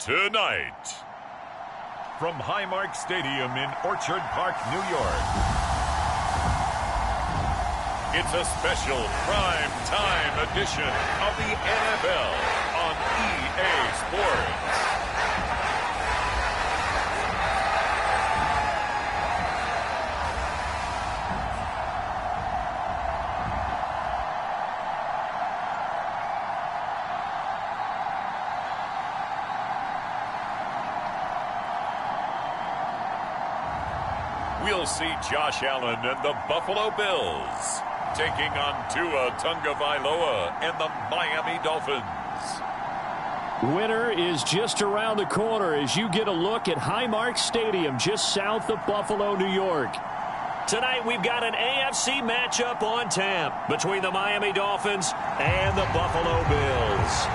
Tonight, from Highmark Stadium in Orchard Park, New York, it's a special prime time edition of the NFL on EA Sports. We'll see Josh Allen and the Buffalo Bills taking on Tua Tagovailoa and the Miami Dolphins. Winter is just around the corner as you get a look at Highmark Stadium just south of Buffalo, New York. Tonight we've got an AFC matchup on tap between the Miami Dolphins and the Buffalo Bills.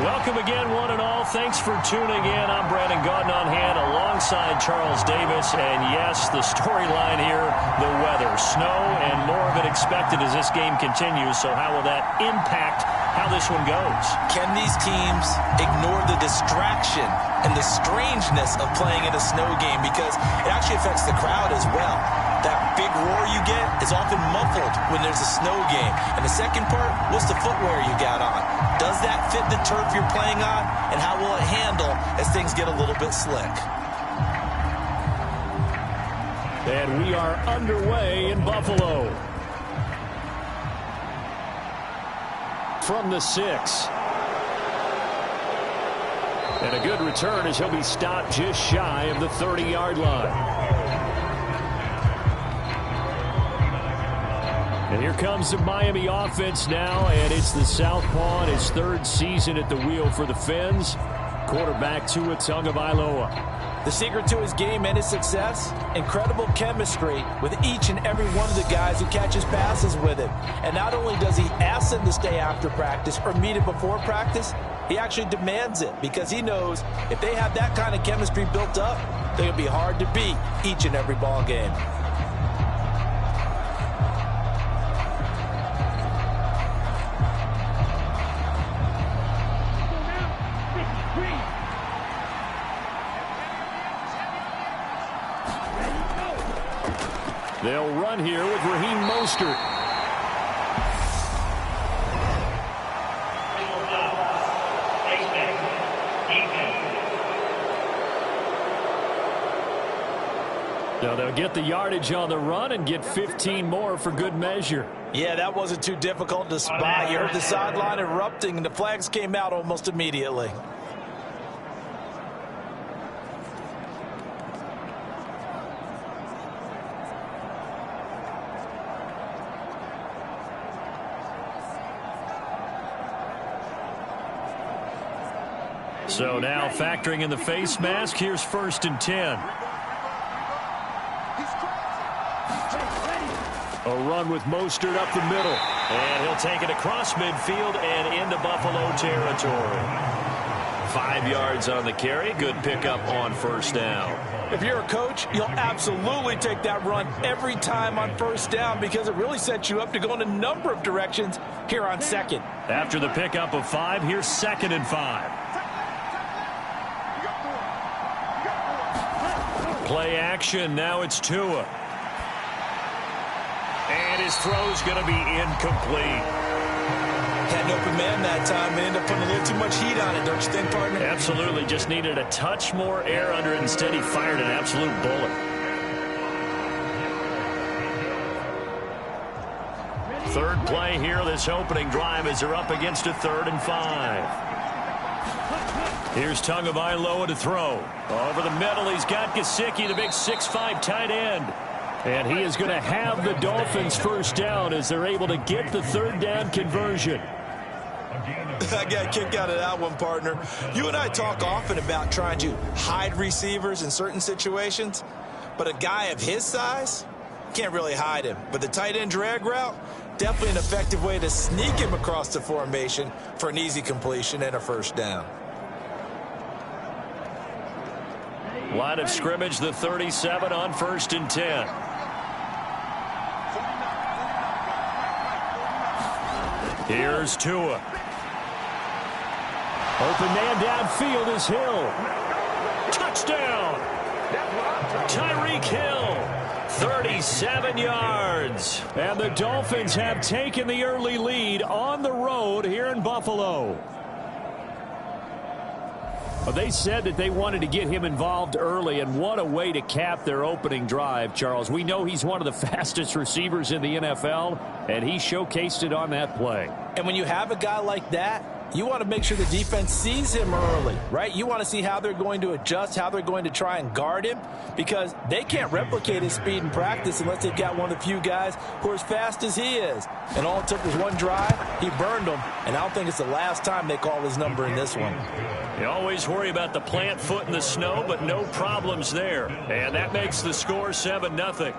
Welcome again, one and all. Thanks for tuning in. I'm Brandon Gaudin on hand alongside Charles Davis. And yes, the storyline here, the weather. Snow and more of it expected as this game continues. So how will that impact how this one goes? Can these teams ignore the distraction and the strangeness of playing in a snow game? Because it actually affects the crowd as well. That big roar you get is often muffled when there's a snow game. And the second part, what's the footwear you got on? Does that fit the turf you're playing on? And how will it handle as things get a little bit slick? And we are underway in Buffalo. From the 6. And a good return as he'll be stopped just shy of the 30-yard line. And here comes the Miami offense now, and it's the southpaw in his third season at the wheel for the Fins. Quarterback Tua Tagovailoa. The secret to his game and his success, incredible chemistry with each and every one of the guys who catches passes with him. And not only does he ask them to stay after practice or meet it before practice, he actually demands it because he knows if they have that kind of chemistry built up, they're going to be hard to beat each and every ball game. They'll run here with Raheem Mostert. Now they'll get the yardage on the run and get 15 more for good measure. Yeah, that wasn't too difficult to spot. You heard the sideline erupting, and the flags came out almost immediately. So now factoring in the face mask, here's 1st and 10. A run with Mostert up the middle. And he'll take it across midfield and into Buffalo territory. 5 yards on the carry. Good pickup on 1st down. If you're a coach, you'll absolutely take that run every time on 1st down because it really sets you up to go in a number of directions here on 2nd. After the pickup of 5, here's 2nd and 5. Play action. Now it's Tua. And his throw's going to be incomplete. Had an open man that time and ended up putting a little too much heat on it, don't you think, partner? Absolutely. Just needed a touch more air under it. Instead, he fired an absolute bullet. 3rd play here, this opening drive, as they're up against a 3rd and 5. Here's Tagovailoa to throw. Over the middle, he's got Gesicki, the big 6'5" tight end. And he is going to have the Dolphins 1st down as they're able to get the 3rd down conversion. I got a kick out of that one, partner. You and I talk often about trying to hide receivers in certain situations, but a guy of his size can't really hide him. But the tight end drag route, definitely an effective way to sneak him across the formation for an easy completion and a 1st down. Line of scrimmage, the 37 on 1st and 10. Here's Tua. Open man downfield is Hill. Touchdown! Tyreek Hill, 37 yards. And the Dolphins have taken the early lead on the road here in Buffalo. Well, they said that they wanted to get him involved early, and what a way to cap their opening drive, Charles. We know he's one of the fastest receivers in the NFL, and he showcased it on that play. And when you have a guy like that, you want to make sure the defense sees him early, right? You want to see how they're going to adjust, how they're going to try and guard him, because they can't replicate his speed in practice unless they've got one of the few guys who are as fast as he is. And all it took was one drive. He burned them, and I don't think it's the last time they call his number in this one. You always worry about the plant foot in the snow, but no problems there. And that makes the score 7-0.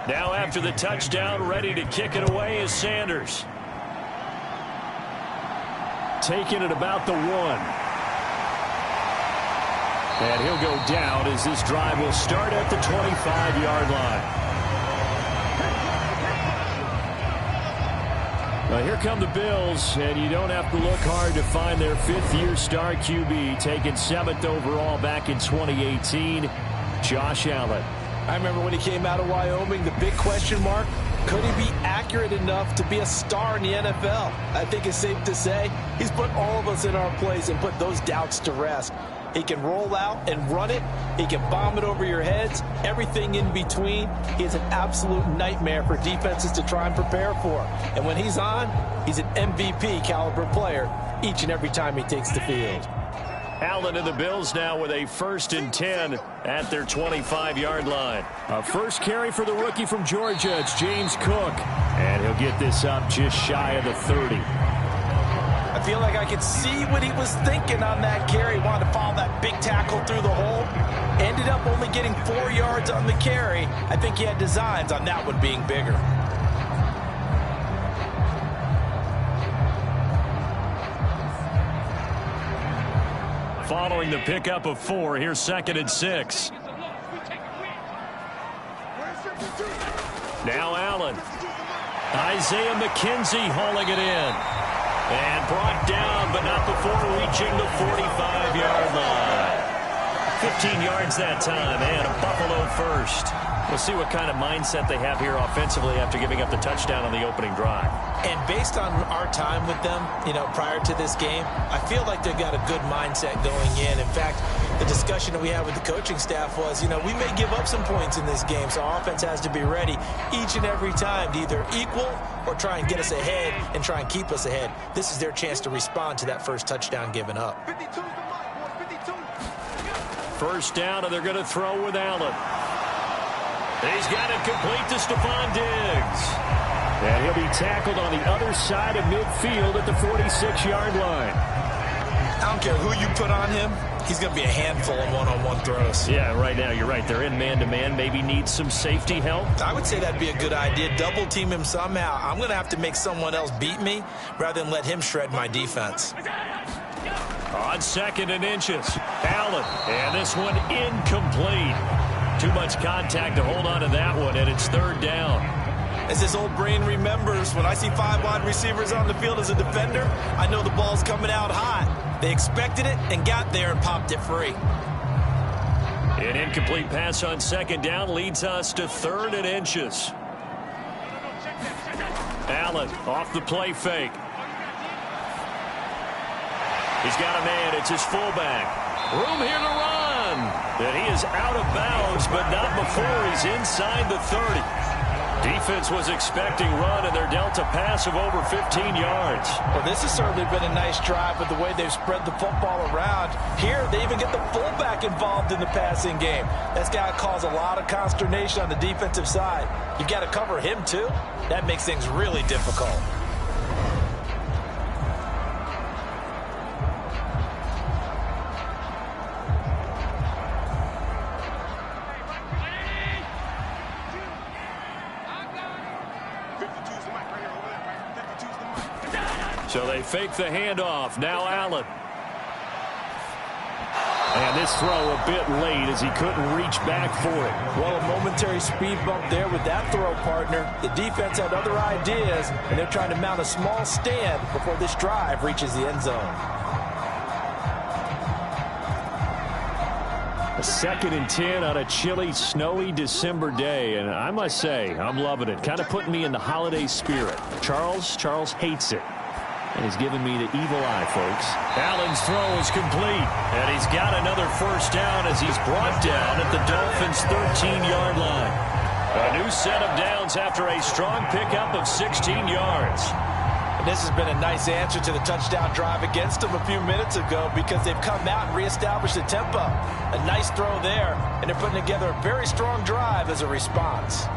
Now after the touchdown, ready to kick it away is Sanders. Taking it about the 1. And he'll go down as this drive will start at the 25-yard line. Now here come the Bills, and you don't have to look hard to find their 5th-year star QB, taken 7th overall back in 2018, Josh Allen. I remember when he came out of Wyoming, the big question mark, could he be accurate enough to be a star in the NFL? I think it's safe to say he's put all of us in our place and put those doubts to rest. He can roll out and run it. He can bomb it over your heads. Everything in between. He is an absolute nightmare for defenses to try and prepare for. And when he's on, he's an MVP caliber player each and every time he takes the field. Allen and the Bills now with a 1st and 10 at their 25-yard line. A first carry for the rookie from Georgia. It's James Cook. And he'll get this up just shy of the 30. I feel like I could see what he was thinking on that carry. Wanted to follow that big tackle through the hole. Ended up only getting 4 yards on the carry. I think he had designs on that one being bigger. Following the pickup of 4, here's 2nd and 6. Now Allen. Isaiah McKenzie hauling it in. And brought down, but not before reaching the 45-yard line. 15 yards that time, and a Buffalo first. We'll see what kind of mindset they have here offensively after giving up the touchdown on the opening drive. And based on our time with them, prior to this game, I feel like they've got a good mindset going in. In fact, the discussion that we had with the coaching staff was, we may give up some points in this game, so our offense has to be ready each and every time to either equal or try and get us ahead and try and keep us ahead. This is their chance to respond to that first touchdown given up. 1st down, and they're going to throw with Allen. He's got it complete to Stephon Diggs. And he'll be tackled on the other side of midfield at the 46-yard line. I don't care who you put on him. He's going to be a handful of one-on-one throws. Yeah, right now you're right. They're in man-to-man. Maybe needs some safety help. I would say that'd be a good idea. Double team him somehow. I'm going to have to make someone else beat me rather than let him shred my defense. On 2nd and inches, Allen. And this one incomplete. Too much contact to hold on to that one, and it's 3rd down. As his old brain remembers, when I see 5 wide receivers on the field as a defender, I know the ball's coming out hot. They expected it and got there and popped it free. An incomplete pass on 2nd down leads us to 3rd and inches. Allen off the play fake. He's got a man. It's his fullback. Room here to run. And he is out of bounds, but not before he's inside the 30. Defense was expecting run, and they're dealt a pass of over 15 yards. Well, this has certainly been a nice drive with the way they've spread the football around. Here, they even get the fullback involved in the passing game. That's got to cause a lot of consternation on the defensive side. You've got to cover him, too. That makes things really difficult. So they fake the handoff. Now Allen. And this throw a bit late as he couldn't reach back for it. Well, a momentary speed bump there with that throw, partner. The defense had other ideas, and they're trying to mount a small stand before this drive reaches the end zone. A 2nd and 10 on a chilly, snowy December day, and I must say, I'm loving it. Kind of putting me in the holiday spirit. Charles hates it. And he's giving me the evil eye, folks. Allen's throw is complete. And he's got another first down as he's brought down at the Dolphins' 13-yard line. A new set of downs after a strong pickup of 16 yards. And this has been a nice answer to the touchdown drive against them a few minutes ago because they've come out and reestablished the tempo. A nice throw there, and they're putting together a very strong drive as a response.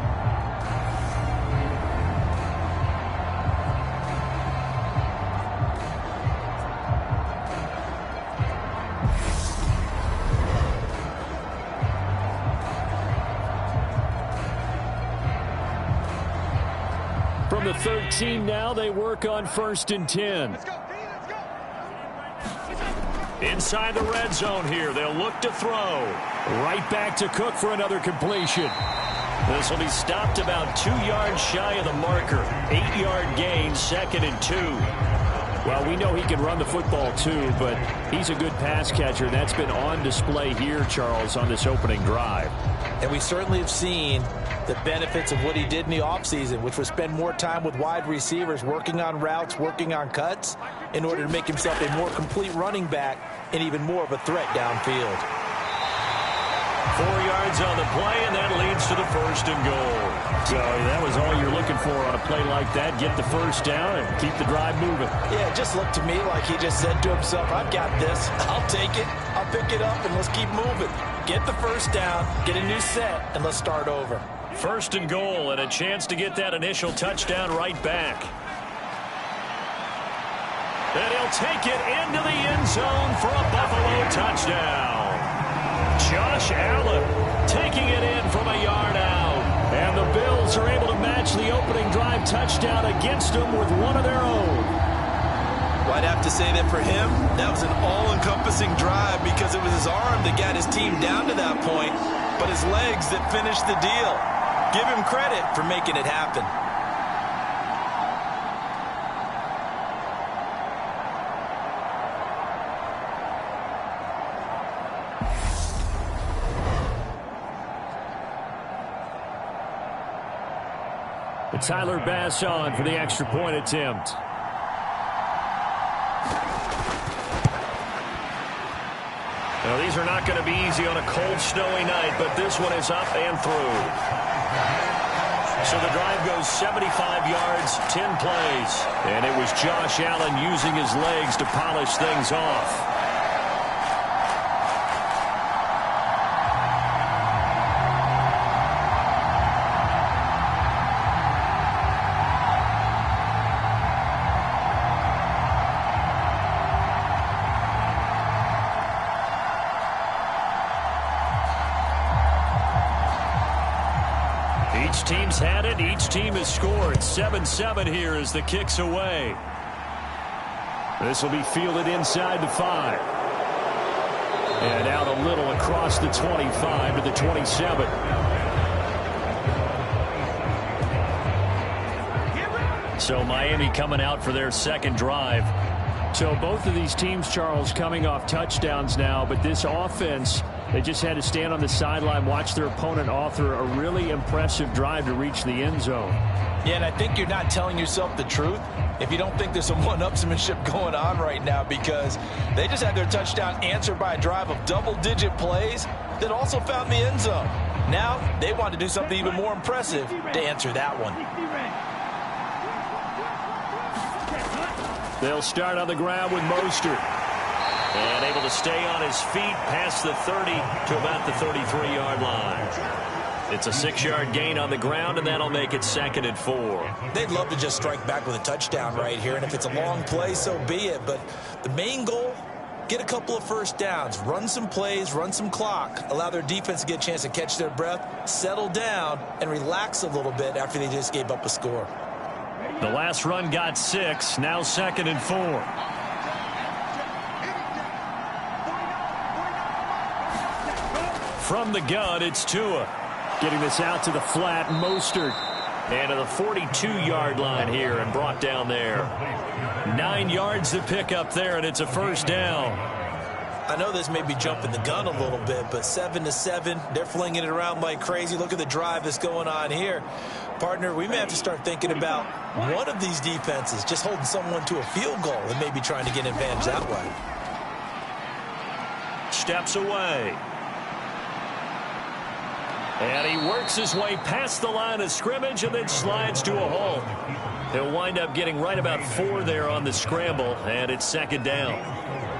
From the 13 now, they work on 1st and 10. Inside the red zone here, they'll look to throw. Right back to Cook for another completion. This will be stopped about 2 yards shy of the marker. 8-yard gain, 2nd and 2. Well, we know he can run the football too, but he's a good pass catcher. That's been on display here, Charles, on this opening drive. And we certainly have seen the benefits of what he did in the offseason, which was spend more time with wide receivers, working on routes, working on cuts, in order to make himself a more complete running back and even more of a threat downfield. 4 yards on the play, and that leads to the 1st and goal. So that was all you're looking for on a play like that. Get the first down and keep the drive moving. Yeah, it just looked to me like he just said to himself, I've got this. I'll take it. I'll pick it up, and let's keep moving. Get the first down, get a new set, and let's start over. 1st and goal, and a chance to get that initial touchdown right back. And he'll take it into the end zone for a Buffalo touchdown. Josh Allen taking it in from a yard out. And the Bills are able to match the opening drive touchdown against them with one of their own. Well, I'd have to say that for him, that was an all-encompassing drive because it was his arm that got his team down to that point, but his legs that finished the deal. Give him credit for making it happen. Tyler Bass on for the extra point attempt. Now, these are not going to be easy on a cold, snowy night, but this one is up and through. So the drive goes 75 yards, 10 plays. And it was Josh Allen using his legs to polish things off. Each team's had it. Each team has scored. 7-7 here as the kick's away. This will be fielded inside the 5. And out a little across the 25 to the 27. So Miami coming out for their second drive. So both of these teams, Charles, coming off touchdowns now, but this offense, they just had to stand on the sideline, watch their opponent author a really impressive drive to reach the end zone. Yeah, and I think you're not telling yourself the truth if you don't think there's some one-upsmanship going on right now, because they just had their touchdown answered by a drive of double-digit plays that also found the end zone. Now they want to do something even more impressive to answer that one. They'll start on the ground with Mostert. And able to stay on his feet past the 30 to about the 33-yard line. It's a 6-yard gain on the ground, and that'll make it 2nd and 4. They'd love to just strike back with a touchdown right here, and if it's a long play, so be it. But the main goal, get a couple of first downs, run some plays, run some clock, allow their defense to get a chance to catch their breath, settle down, and relax a little bit after they just gave up a score. The last run got 6, now 2nd and 4. From the gun, it's Tua. Getting this out to the flat, Mostert. And to the 42-yard line here and brought down there. 9 yards to pick up there, and it's a first down. I know this may be jumping the gun a little bit, but 7-7, they're flinging it around like crazy. Look at the drive that's going on here. Partner, we may have to start thinking about one of these defenses just holding someone to a field goal and maybe trying to get an advantage that way. Steps away. And he works his way past the line of scrimmage and then slides to a halt. He'll wind up getting right about 4 there on the scramble, and it's 2nd down.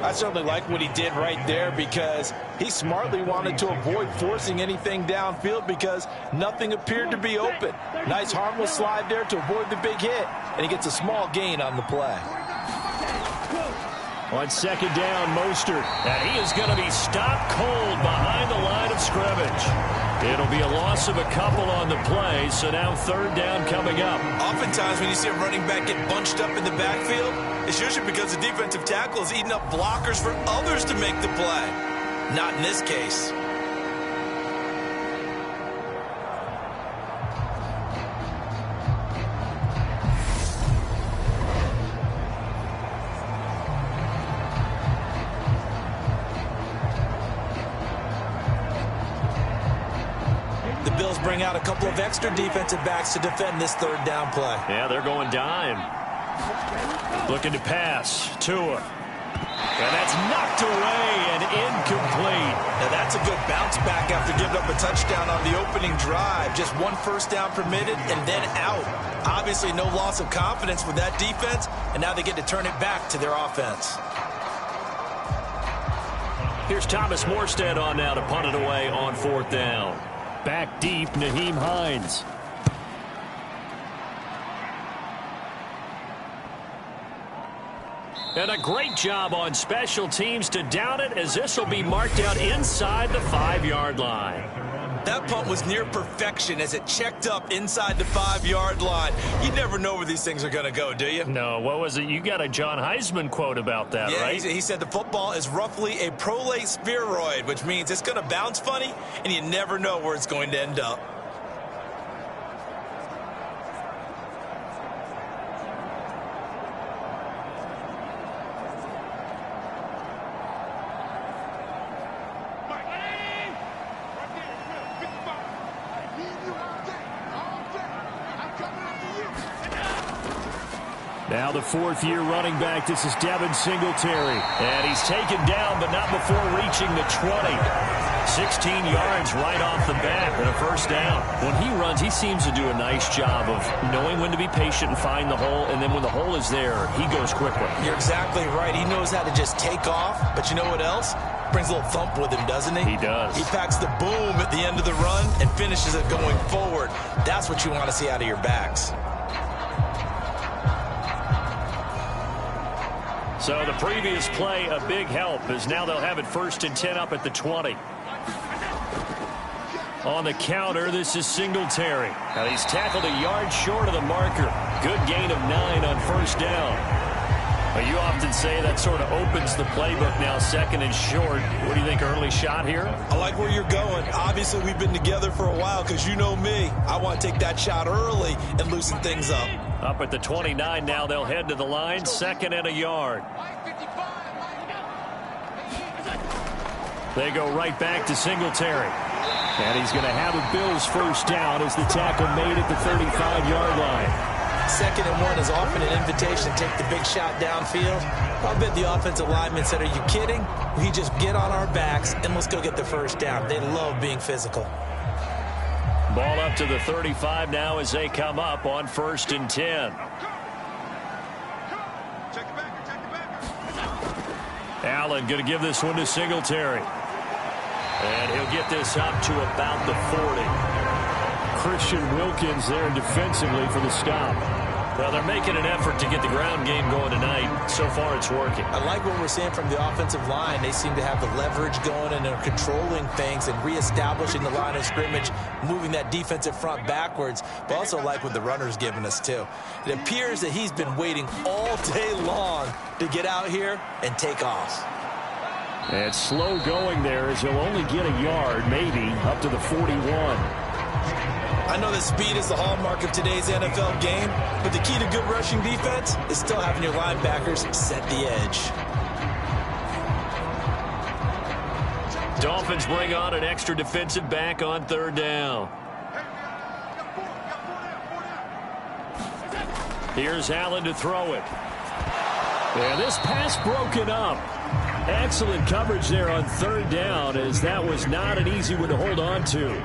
I certainly like what he did right there because he smartly wanted to avoid forcing anything downfield because nothing appeared to be open. Nice harmless slide there to avoid the big hit, and he gets a small gain on the play. On 2nd down, Mostert. And he is going to be stopped cold behind the line of scrimmage. It'll be a loss of a couple on the play, so now 3rd down coming up. Oftentimes when you see a running back get bunched up in the backfield, it's usually because the defensive tackle is eating up blockers for others to make the play. Not in this case. Bring out a couple of extra defensive backs to defend this 3rd down play. Yeah, they're going dime. Looking to pass. Tua. And that's knocked away and incomplete. Now that's a good bounce back after giving up a touchdown on the opening drive. Just 1 first down permitted and then out. Obviously no loss of confidence with that defense, and now they get to turn it back to their offense. Here's Thomas Morstead on now to punt it away on 4th down. Back deep, Nyheim Hines. And a great job on special teams to down it, as this will be marked out inside the 5-yard line. That punt was near perfection as it checked up inside the 5-yard line. You never know where these things are going to go, do you? No, what was it? You got a John Heisman quote about that, yeah, right? He said the football is roughly a prolate spheroid, which means it's going to bounce funny, and you never know where it's going to end up. Now the 4th-year running back, this is Devin Singletary. And he's taken down, but not before reaching the 20. 16 yards right off the bat and a first down. When he runs, he seems to do a nice job of knowing when to be patient and find the hole, and then when the hole is there, he goes quickly. You're exactly right. He knows how to just take off, but you know what else? Brings a little thump with him, doesn't he? He does. He packs the boom at the end of the run and finishes it going forward. That's what you want to see out of your backs. So the previous play, a big help, as now they'll have it 1st and 10 up at the 20. On the counter, this is Singletary. Now he's tackled a yard short of the marker. Good gain of 9 on first down. Well, you often say that sort of opens the playbook now, 2nd and short. What do you think, early shot here? I like where you're going. Obviously, we've been together for a while because you know me. I want to take that shot early and loosen things up. Up at the 29 now, they'll head to the line, 2nd and a yard. They go right back to Singletary. And he's going to have a Bills first down as the tackle made at the 35-yard line. 2nd and 1 is often an invitation to take the big shot downfield. I bet the offensive lineman said, are you kidding? We just get on our backs and let's go get the first down. They love being physical. Ball up to the 35 now as they come up on 1st and 10. Allen going to give this one to Singletary. And he'll get this up to about the 40. Christian Wilkins there defensively for the stop. Well, they're making an effort to get the ground game going tonight. So far, it's working. I like what we're seeing from the offensive line. They seem to have the leverage going, and they're controlling things and reestablishing the line of scrimmage, moving that defensive front backwards. But also like what the runner's giving us, too. It appears that he's been waiting all day long to get out here and take off. And slow going there as he'll only get a yard, maybe, up to the 41. I know that speed is the hallmark of today's NFL game, but the key to good rushing defense is still having your linebackers set the edge. Dolphins bring on an extra defensive back on 3rd down. Here's Allen to throw it. And this pass broken up. Excellent coverage there on 3rd down, as that was not an easy one to hold on to.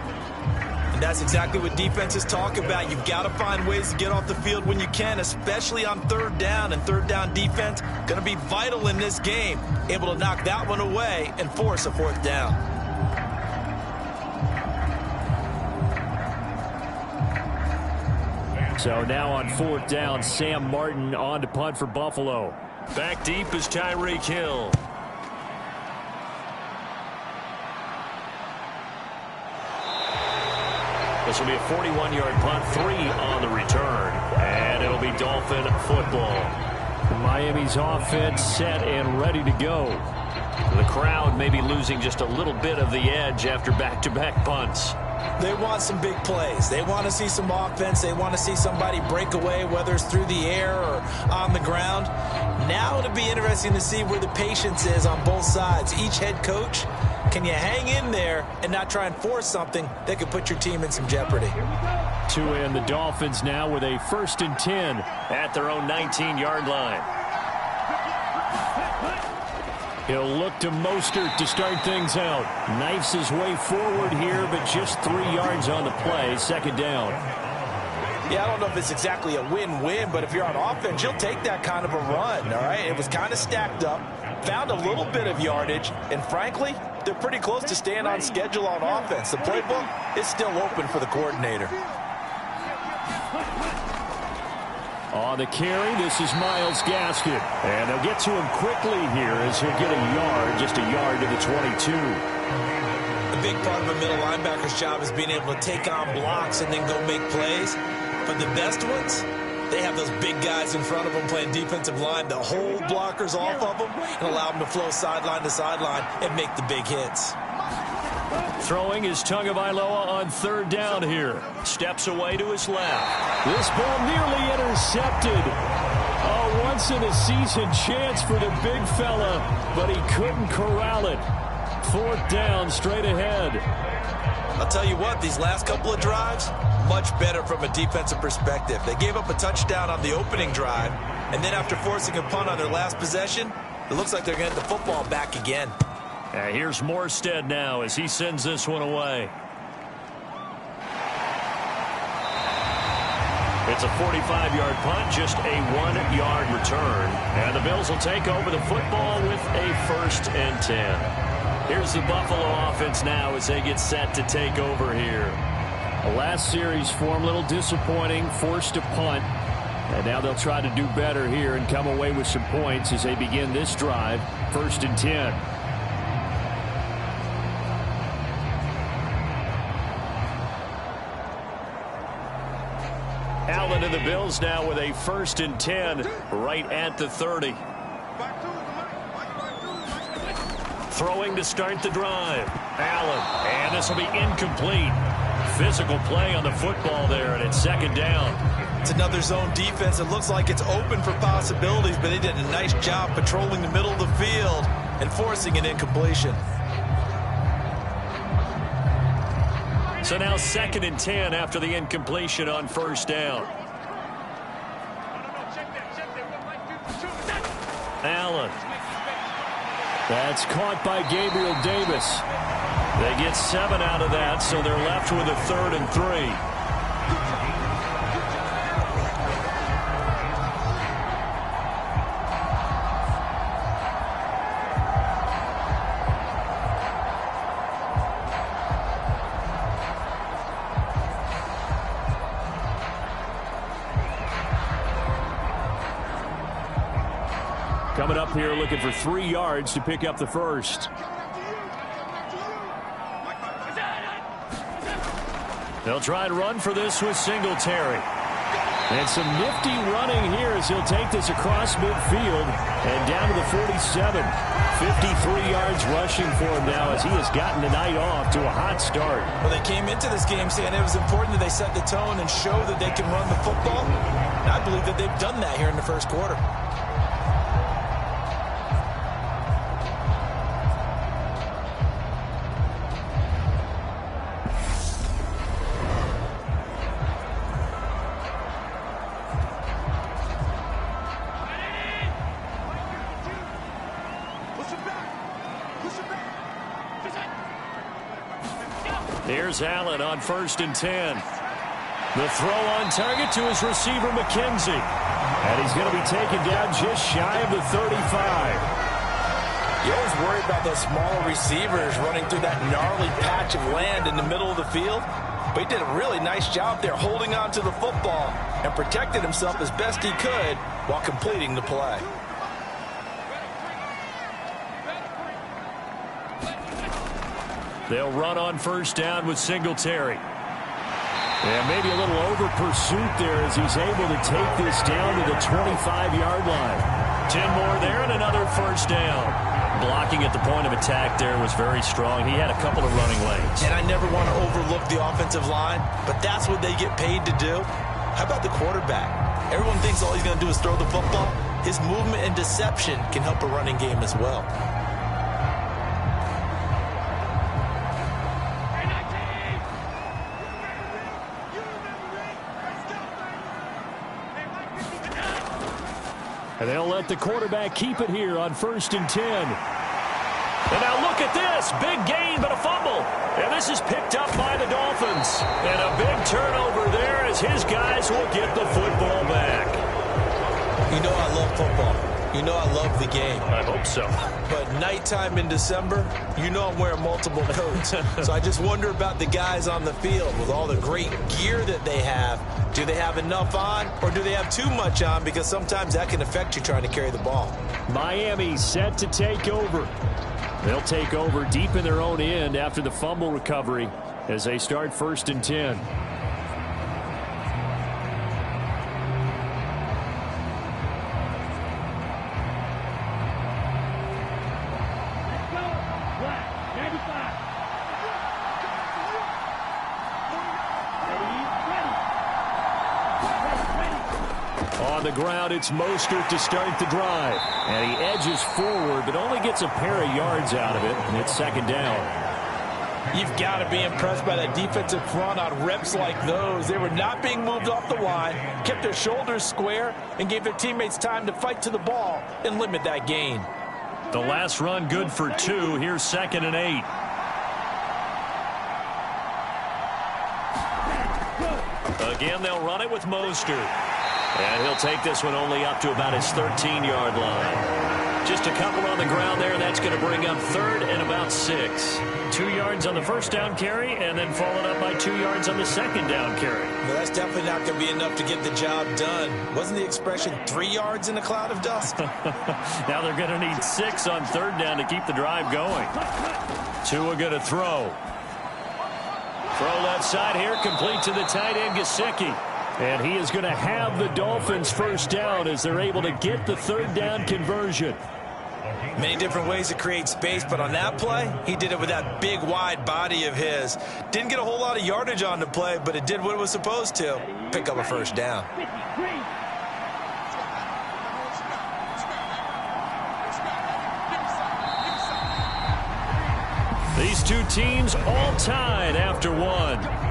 That's exactly what defenses talk about. You've got to find ways to get off the field when you can, especially on 3rd down. And 3rd down defense going to be vital in this game. Able to knock that one away and force a 4th down. So now on 4th down, Sam Martin on to punt for Buffalo. Back deep is Tyreek Hill. This will be a 41-yard punt, 3 on the return, and it'll be Dolphin football. Miami's offense set and ready to go. The crowd may be losing just a little bit of the edge after back-to-back punts. They want some big plays. They want to see some offense. They want to see somebody break away, whether it's through the air or on the ground. Now it'll be interesting to see where the patience is on both sides. Each head coach, can you hang in there and not try and force something that could put your team in some jeopardy? To end the Dolphins now with a 1st and 10 at their own 19-yard line. He'll look to Mostert to start things out. Knifes his way forward here, but just 3 yards on the play. 2nd down. Yeah, I don't know if it's exactly a win-win, but if you're on offense, you'll take that kind of a run, all right? It was kind of stacked up, found a little bit of yardage, and frankly, they're pretty close to staying on schedule on offense. The playbook is still open for the coordinator. On the carry, this is Myles Gaskin. And they'll get to him quickly here as he'll get a yard, just a yard to the 22. A big part of a middle linebacker's job is being able to take on blocks and then go make plays. But the best ones, they have those big guys in front of them playing defensive line that hold blockers off of them and allow them to flow sideline to sideline and make the big hits. Throwing is Tagovailoa on 3rd down here. Steps away to his left. This ball nearly intercepted. A once-in-a-season chance for the big fella, but he couldn't corral it. 4th down, straight ahead. I'll tell you what, these last couple of drives, much better from a defensive perspective. They gave up a touchdown on the opening drive, and then after forcing a punt on their last possession, it looks like they're going to get the football back again. Here's Morstead now as he sends this one away. It's a 45-yard punt, just a 1-yard return. And the Bills will take over the football with a 1st and 10. Here's the Buffalo offense now as they get set to take over here. The last series for them, a little disappointing, forced to punt. And now they'll try to do better here and come away with some points as they begin this drive, 1st and 10. Allen and the Bills now with a 1st and 10 right at the 30. Throwing to start the drive. Allen, and this will be incomplete. Physical play on the football there, and it's 2nd down. It's another zone defense. It looks like it's open for possibilities, but they did a nice job patrolling the middle of the field and forcing an incompletion. So now 2nd and 10 after the incompletion on 1st down. Allen. That's caught by Gabriel Davis. They get 7 out of that, so they're left with a 3rd and 3. Coming up here looking for 3 yards to pick up the first. They'll try and run for this with Singletary. And some nifty running here as he'll take this across midfield and down to the 47. 53 yards rushing for him now as he has gotten the night off to a hot start. Well, they came into this game saying it was important that they set the tone and show that they can run the football. And I believe that they've done that here in the first quarter. Here's Allen on 1st and 10. The throw on target to his receiver, McKenzie. And he's going to be taken down just shy of the 35. You always worry about those smaller receivers running through that gnarly patch of land in the middle of the field. But he did a really nice job there holding on to the football and protected himself as best he could while completing the play. They'll run on 1st down with Singletary. And maybe a little over pursuit there as he's able to take this down to the 25-yard line. 10 more there and another 1st down. Blocking at the point of attack there was very strong. He had a couple of running lanes. And I never want to overlook the offensive line, but that's what they get paid to do. How about the quarterback? Everyone thinks all he's going to do is throw the football. His movement and deception can help a running game as well. And they'll let the quarterback keep it here on 1st and 10. And now look at this. Big gain, but a fumble. And this is picked up by the Dolphins. And a big turnover there as his guys will get the football back. You know I love football. You know I love the game. I hope so. But nighttime in December, you know I'm wearing multiple coats. So I just wonder about the guys on the field with all the great gear that they have. Do they have enough on, or do they have too much on? Because sometimes that can affect you trying to carry the ball. Miami set to take over. They'll take over deep in their own end after the fumble recovery as they start 1st and 10. On the ground, it's Mostert to start the drive. And he edges forward, but only gets a pair of yards out of it, and it's 2nd down. You've got to be impressed by that defensive front on reps like those. They were not being moved off the line, kept their shoulders square, and gave their teammates time to fight to the ball and limit that gain. The last run good for 2. Here's 2nd and 8. Again, they'll run it with Mostert. And he'll take this one only up to about his 13-yard line. Just a couple on the ground there. That's going to bring up 3rd and about 6. 2 yards on the 1st down carry, and then followed up by 2 yards on the 2nd down carry. Well, that's definitely not going to be enough to get the job done. Wasn't the expression 3 yards in a cloud of dust? Now they're going to need 6 on 3rd down to keep the drive going. Tua going to throw. Throw left side here, complete to the tight end, Gesicki. And he is going to have the Dolphins 1st down as they're able to get the 3rd down conversion. Many different ways to create space, but on that play, he did it with that big, wide body of his. Didn't get a whole lot of yardage on the play, but it did what it was supposed to. Pick up a 1st down. These two teams all tied after 1.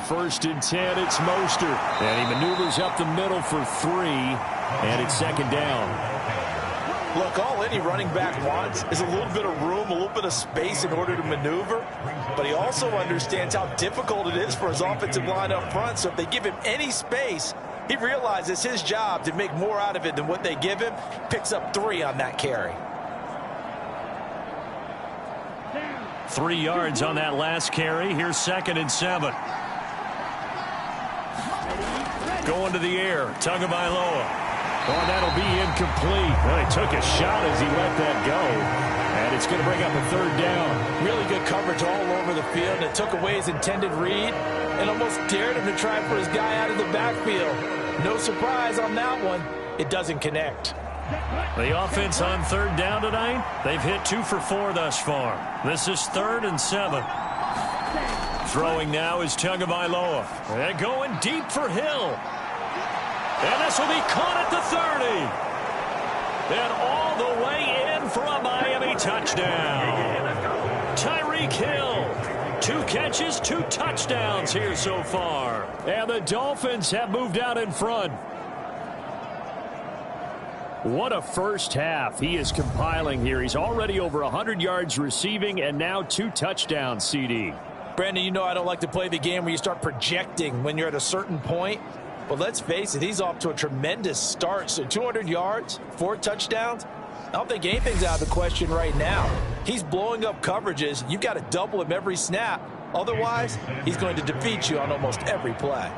1st and 10, it's Mostert. And he maneuvers up the middle for 3, and it's 2nd down. Look, all any running back wants is a little bit of room, a little bit of space in order to maneuver. But he also understands how difficult it is for his offensive line up front. So if they give him any space, he realizes his job to make more out of it than what they give him. Picks up 3 on that carry. 3 yards on that last carry. Here's 2nd and 7. Going to the air. Tagovailoa. Oh, that'll be incomplete. Well, he took a shot as he let that go. And it's going to bring up a 3rd down. Really good coverage all over the field. It took away his intended read and almost dared him to try for his guy out of the backfield. No surprise on that one. It doesn't connect. The offense on 3rd down tonight, they've hit 2 for 4 thus far. This is 3rd and 7. Throwing now is Tagovailoa. They're going deep for Hill. And this will be caught at the 30. And all the way in for a Miami touchdown. Tyreek Hill. 2 catches, 2 touchdowns here so far. And the Dolphins have moved out in front. What a first half he is compiling here. He's already over 100 yards receiving and now 2 touchdowns, CD. Brandon, you know I don't like to play the game where you start projecting when you're at a certain point. But let's face it, he's off to a tremendous start. So 200 yards, 4 touchdowns. I don't think anything's out of the question right now. He's blowing up coverages. You've got to double him every snap. Otherwise, he's going to defeat you on almost every play.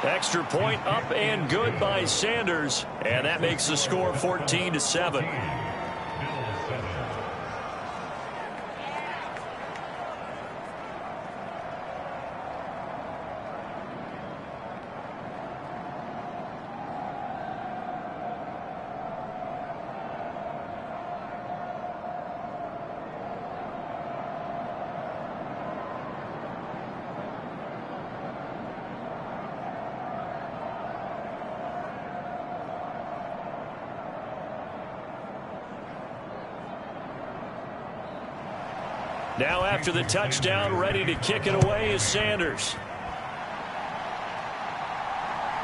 Extra point up and good by Sanders. And that makes the score 14-7. Now after the touchdown, ready to kick it away is Sanders.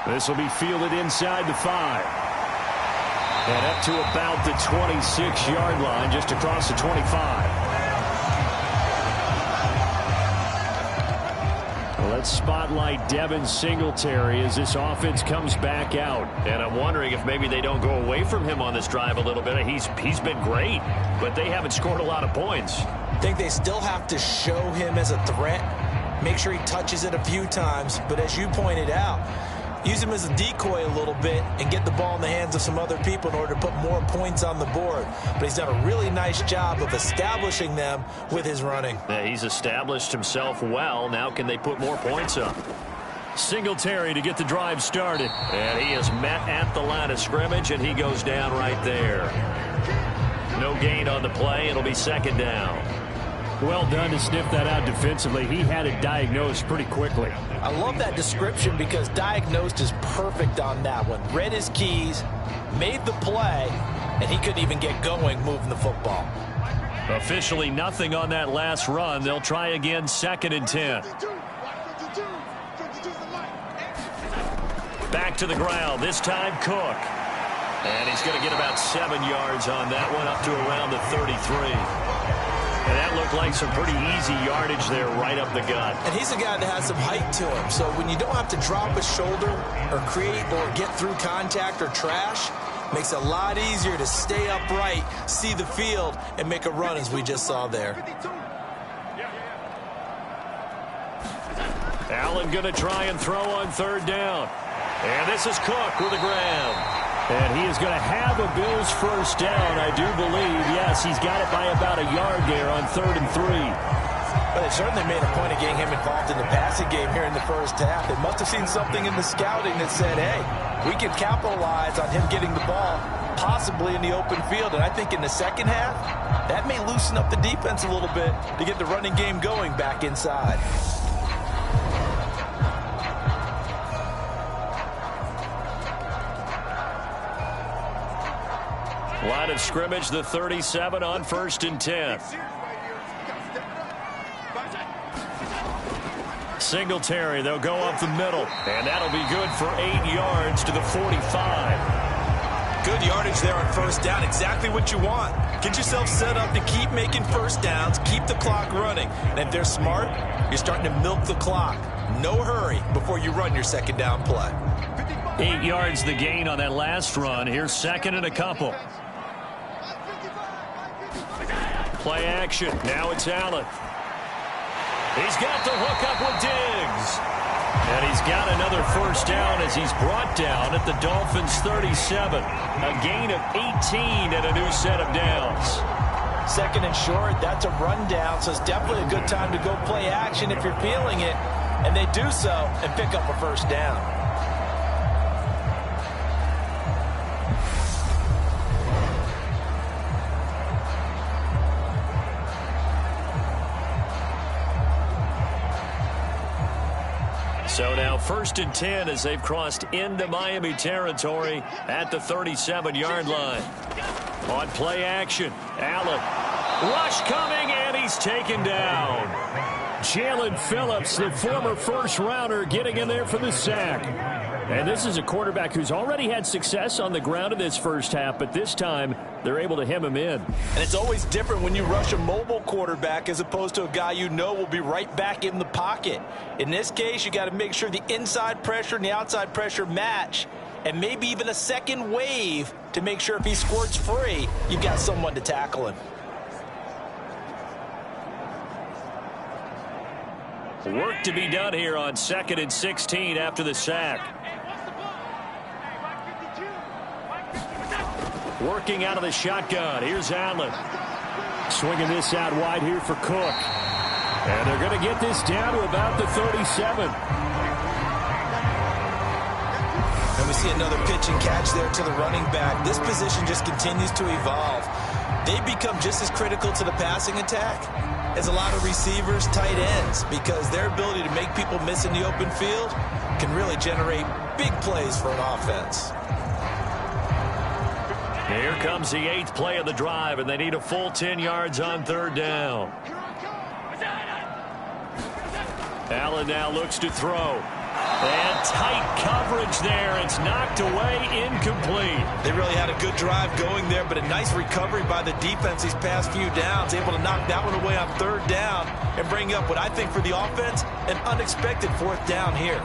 This will be fielded inside the 5. And up to about the 26-yard line, just across the 25. Let's spotlight Devin Singletary as this offense comes back out. And I'm wondering if maybe they don't go away from him on this drive a little bit. He's been great, but they haven't scored a lot of points. I think they still have to show him as a threat. Make sure he touches it a few times. But as you pointed out, use him as a decoy a little bit and get the ball in the hands of some other people in order to put more points on the board. But he's done a really nice job of establishing them with his running. Yeah, he's established himself well. Now can they put more points up? Singletary to get the drive started. And he is met at the line of scrimmage, and he goes down right there. No gain on the play. It'll be 2nd down. Well done to sniff that out defensively. He had it diagnosed pretty quickly. I love that description because diagnosed is perfect on that one. Read his keys, made the play, and he couldn't even get going moving the football. Officially nothing on that last run. They'll try again 2nd and 10. Back to the ground. This time Cook. And he's going to get about 7 yards on that one, up to around the 33. And that looked like some pretty easy yardage there right up the gut. And he's a guy that has some height to him. So when you don't have to drop a shoulder or create or get through contact or trash, makes it a lot easier to stay upright, see the field, and make a run as we just saw there. Allen going to try and throw on 3rd down. And this is Cook with a grab. And he is going to have a Bills first down, I do believe. Yes, he's got it by about a yard there on 3rd and 3. But they certainly made a point of getting him involved in the passing game here in the first half. They must have seen something in the scouting that said, hey, we can capitalize on him getting the ball, possibly in the open field. And I think in the second half, that may loosen up the defense a little bit to get the running game going back inside. Line of scrimmage, the 37 on 1st and 10. Singletary. They'll go up the middle, and that'll be good for 8 yards to the 45. Good yardage there on first down. Exactly what you want. Get yourself set up to keep making first downs, keep the clock running. And if they're smart, you're starting to milk the clock. No hurry before you run your second down play. 8 yards the gain on that last run. Here's second and a couple. Play action. Now it's Allen. He's got the hook up with Diggs. And he's got another first down as he's brought down at the Dolphins' 37. A gain of 18 and a new set of downs. Second and short, that's a rundown, so it's definitely a good time to go play action if you're feeling it. And they do so and pick up a first down. So now 1st and 10 as they've crossed into Miami territory at the 37-yard line. On play action, Allen. Rush coming, and he's taken down. Jalen Phillips, the former first-rounder, getting in there for the sack. And this is a quarterback who's already had success on the ground in this first half, but this time they're able to hem him in. And it's always different when you rush a mobile quarterback as opposed to a guy you know will be right back in the pocket. In this case, you got to make sure the inside pressure and the outside pressure match, and maybe even a second wave to make sure if he squirts free, you've got someone to tackle him. Work to be done here on 2nd and 16 after the sack. Working out of the shotgun. Here's Allen. Swinging this out wide here for Cook. And they're going to get this down to about the 37. And we see another pitch and catch there to the running back. This position just continues to evolve. They become just as critical to the passing attack as a lot of receivers, tight ends, because their ability to make people miss in the open field can really generate big plays for an offense. Here comes the 8th play of the drive, and they need a full 10 yards on 3rd down. Allen now looks to throw. And tight coverage there. It's knocked away, incomplete. They really had a good drive going there, but a nice recovery by the defense these past few downs. Able to knock that one away on 3rd down and bring up what I think for the offense, an unexpected 4th down here.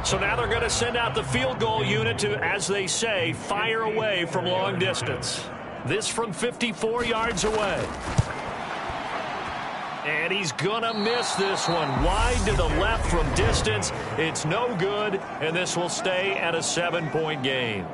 So now they're going to send out the field goal unit to, as they say, fire away from long distance. This from 54 yards away. And he's going to miss this one. Wide to the left from distance. It's no good, and this will stay at a 7-point game.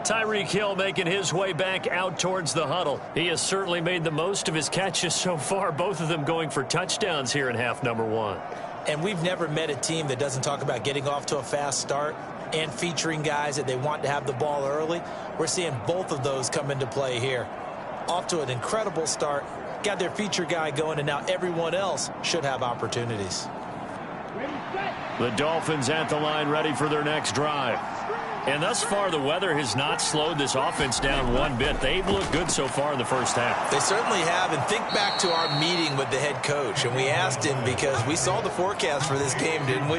Tyreek Hill making his way back out towards the huddle. He has certainly made the most of his catches so far, both of them going for touchdowns here in half number 1. And we've never met a team that doesn't talk about getting off to a fast start and featuring guys that they want to have the ball early. We're seeing both of those come into play here. Off to an incredible start, got their feature guy going, and now everyone else should have opportunities. The Dolphins at the line ready for their next drive. And thus far, the weather has not slowed this offense down one bit. They've looked good so far in the first half. They certainly have. And think back to our meeting with the head coach. And we asked him, because we saw the forecast for this game, didn't we?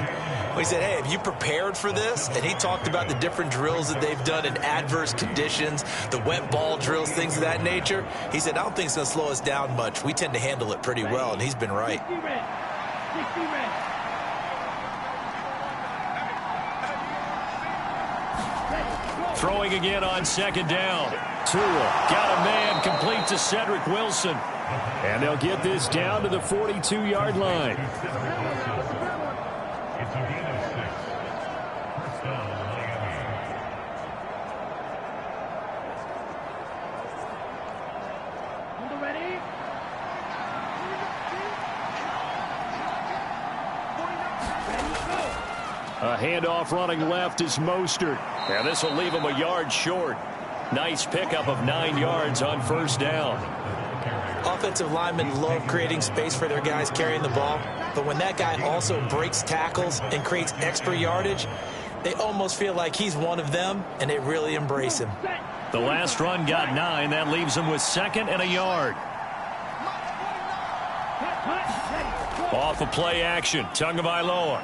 We said, hey, have you prepared for this? And he talked about the different drills that they've done in adverse conditions, the wet ball drills, things of that nature. He said, I don't think it's going to slow us down much. We tend to handle it pretty well, and he's been right. Throwing again on 2nd down. Tua got a man complete to Cedric Wilson. And they'll get this down to the 42-yard line. A handoff running left is Mostert. And this will leave him a yard short. Nice pickup of 9 yards on 1st down. Offensive linemen love creating space for their guys carrying the ball. But when that guy also breaks tackles and creates extra yardage, They almost feel like he's one of them, and they really embrace him. The last run got 9. That leaves him with 2nd and a yard. Off of play action, Tagovailoa.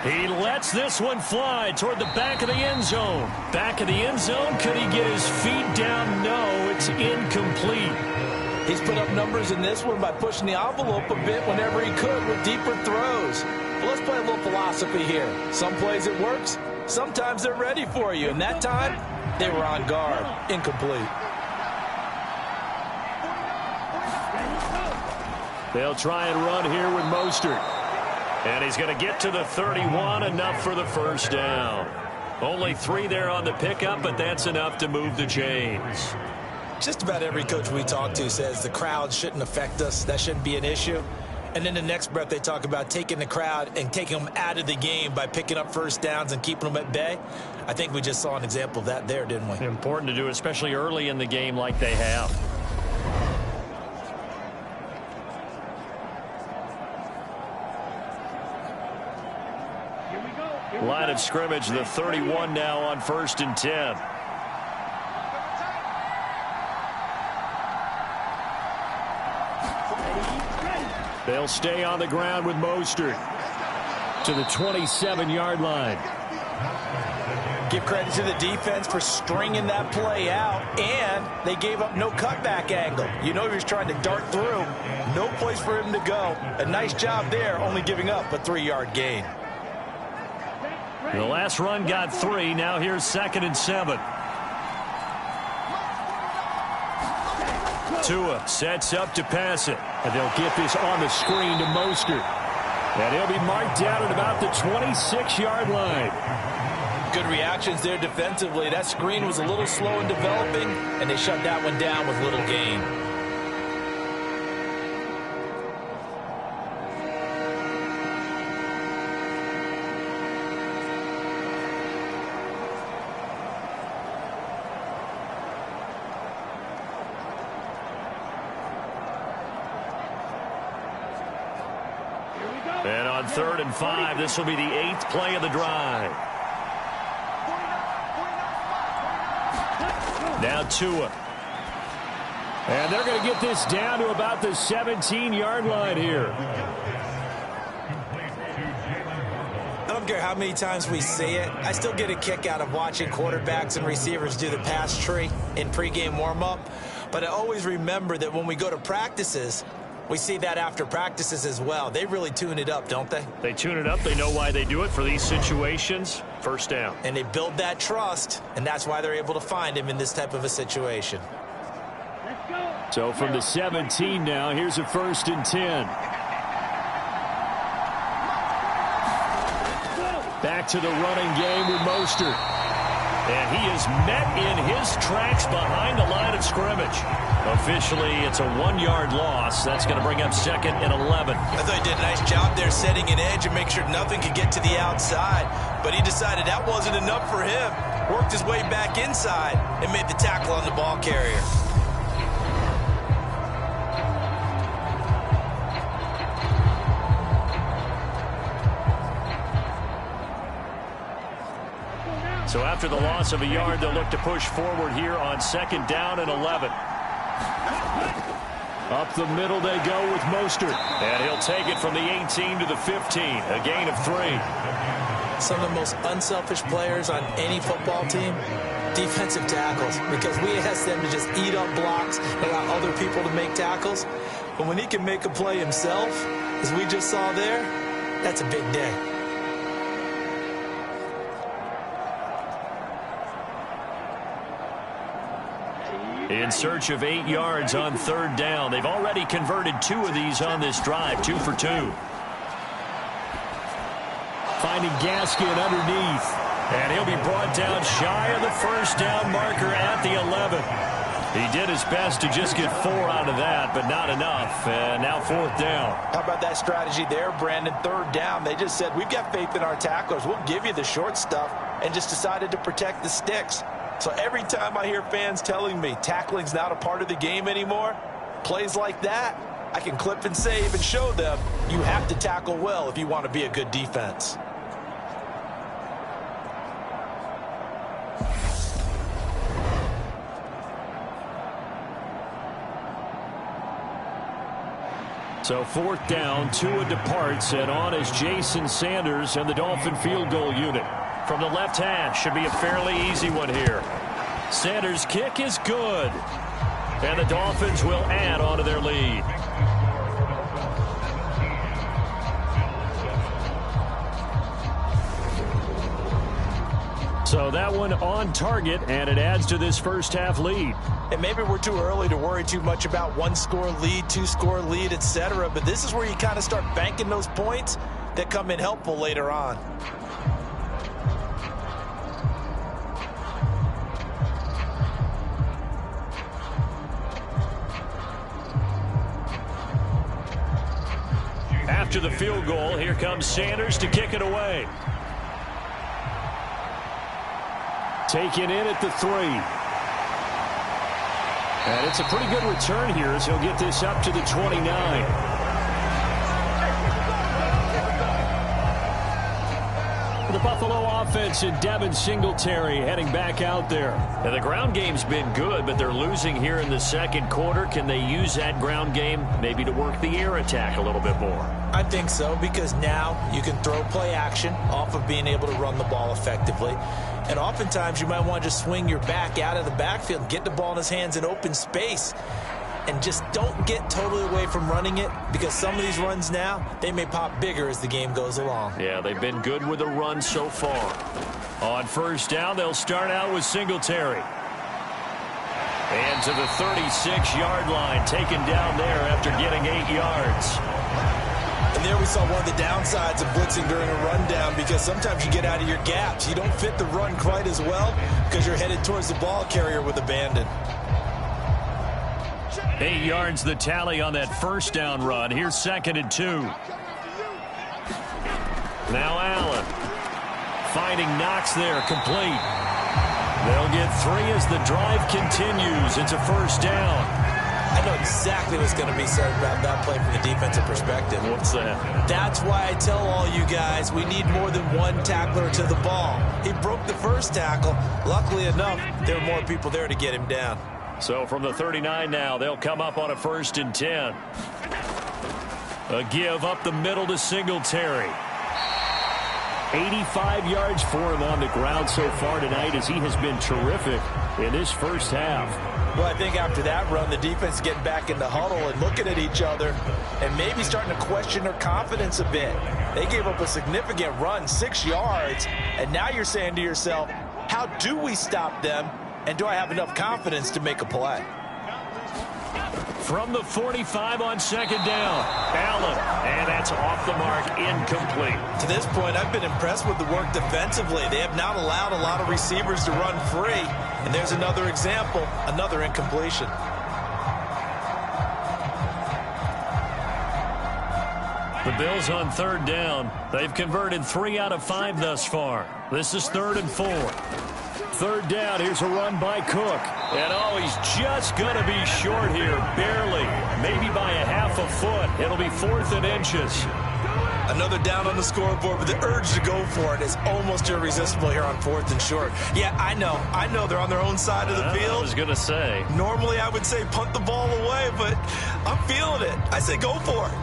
He lets this one fly toward the back of the end zone. Back of the end zone, could he get his feet down? No, it's incomplete. He's put up numbers in this one by pushing the envelope a bit whenever he could with deeper throws. But let's play a little philosophy here. Some plays it works, sometimes they're ready for you. And that time, they were on guard. Incomplete. They'll try and run here with Mostert. And he's going to get to the 31, enough for the first down. Only 3 there on the pickup, but that's enough to move the chains. Just about every coach we talk to says the crowd shouldn't affect us. That shouldn't be an issue. And then the next breath they talk about taking the crowd and taking them out of the game by picking up first downs and keeping them at bay. I think we just saw an example of that there, didn't we? Important to do, especially early in the game like they have. Line of scrimmage, the 31 now on 1st and 10. They'll stay on the ground with Mostert to the 27-yard line. Give credit to the defense for stringing that play out, and they gave up no cutback angle. You know he was trying to dart through. No place for him to go. A nice job there, only giving up a 3-yard gain. The last run got 3. Now here's 2nd and 7. Tua sets up to pass it. And they'll get this on the screen to Mostert. And he'll be marked down at about the 26-yard line. Good reactions there defensively. That screen was a little slow in developing, and they shut that one down with little gain. And on 3rd and 5, this will be the 8th play of the drive. Now Tua. And they're going to get this down to about the 17-yard line here. I don't care how many times we see it. I still get a kick out of watching quarterbacks and receivers do the pass tree in pregame warm-up. But I always remember that when we go to practices, we see that after practices as well. They really tune it up, don't they? They tune it up. They know why they do it for these situations. First down. And they build that trust, and that's why they're able to find him in this type of a situation. So from the 17 now, here's a 1st and 10. Back to the running game with Mostert. And he is met in his tracks behind the line of scrimmage. Officially, it's a 1-yard loss. That's going to bring up 2nd and 11. I thought he did a nice job there setting an edge and make sure nothing could get to the outside. But he decided that wasn't enough for him. Worked his way back inside and made the tackle on the ball carrier. So after the loss of a yard, they'll look to push forward here on 2nd down and 11. Up the middle they go with Mostert. And he'll take it from the 18 to the 15. A gain of 3. Some of the most unselfish players on any football team, defensive tackles. Because we ask them to just eat up blocks, allow other people to make tackles. But when he can make a play himself, as we just saw there, that's a big day. In search of 8 yards on 3rd down. They've already converted 2 of these on this drive, 2 for 2. Finding Gaskin underneath. And he'll be brought down shy of the first down marker at the 11. He did his best to just get 4 out of that, but not enough. And now 4th down. How about that strategy there, Brandon? 3rd down. They just said, we've got faith in our tacklers. We'll give you the short stuff, and just decided to protect the sticks. So every time I hear fans telling me tackling's not a part of the game anymore, plays like that, I can clip and save and show them you have to tackle well if you want to be a good defense. So 4th down, Tua departs, and on is Jason Sanders and the Dolphin field goal unit. From the left hash, should be a fairly easy one here. Sanders' kick is good. And the Dolphins will add on to their lead. So that one on target, and it adds to this first half lead. And maybe we're too early to worry too much about 1-score lead, 2-score lead, etc. But this is where you kind of start banking those points that come in helpful later on. After the field goal, here comes Sanders to kick it away. Taken in at the 3. And it's a pretty good return here as he'll get this up to the 29. The Buffalo offense and Devin Singletary heading back out there. And the ground game's been good, but they're losing here in the second quarter. Can they use that ground game maybe to work the air attack a little bit more? I think so, because now you can throw play action off of being able to run the ball effectively. And oftentimes you might want to just swing your back out of the backfield, get the ball in his hands in open space. And just don't get totally away from running it, because some of these runs now, they may pop bigger as the game goes along. Yeah, they've been good with the run so far. On first down, they'll start out with Singletary. And to the 36-yard line, taken down there after getting 8 yards. And there we saw one of the downsides of blitzing during a rundown, because sometimes you get out of your gaps. You don't fit the run quite as well because you're headed towards the ball carrier with abandon. 8 yards the tally on that first down run. Here's 2nd and 2. Now Allen. Finding Knox there, complete. They'll get 3 as the drive continues. It's a first down. I know exactly what's going to be said about that play from the defensive perspective. What's that? That's why I tell all you guys we need more than one tackler to the ball. He broke the first tackle. Luckily enough, there were more people there to get him down. So from the 39 now, they'll come up on a 1st and 10. A give up the middle to Singletary. 85 yards for him on the ground so far tonight, as he has been terrific in this first half. Well, I think after that run, the defense is getting back in the huddle and looking at each other and maybe starting to question their confidence a bit. They gave up a significant run, 6 yards, and now you're saying to yourself, how do we stop them? And do I have enough confidence to make a play? From the 45 on 2nd down, Allen, and that's off the mark, incomplete. To this point, I've been impressed with the work defensively. They have not allowed a lot of receivers to run free. And there's another example, another incompletion. The Bills on 3rd down. They've converted 3 out of 5 thus far. This is 3rd and 4. 3rd down, here's a run by Cook. And oh, he's just going to be short here, barely. Maybe by a half a foot. It'll be 4th and inches. Another down on the scoreboard, but the urge to go for it is almost irresistible here on 4th and short. Yeah, I know they're on their own side of the field. I was going to say. Normally I would say punt the ball away, but I'm feeling it. I say go for it.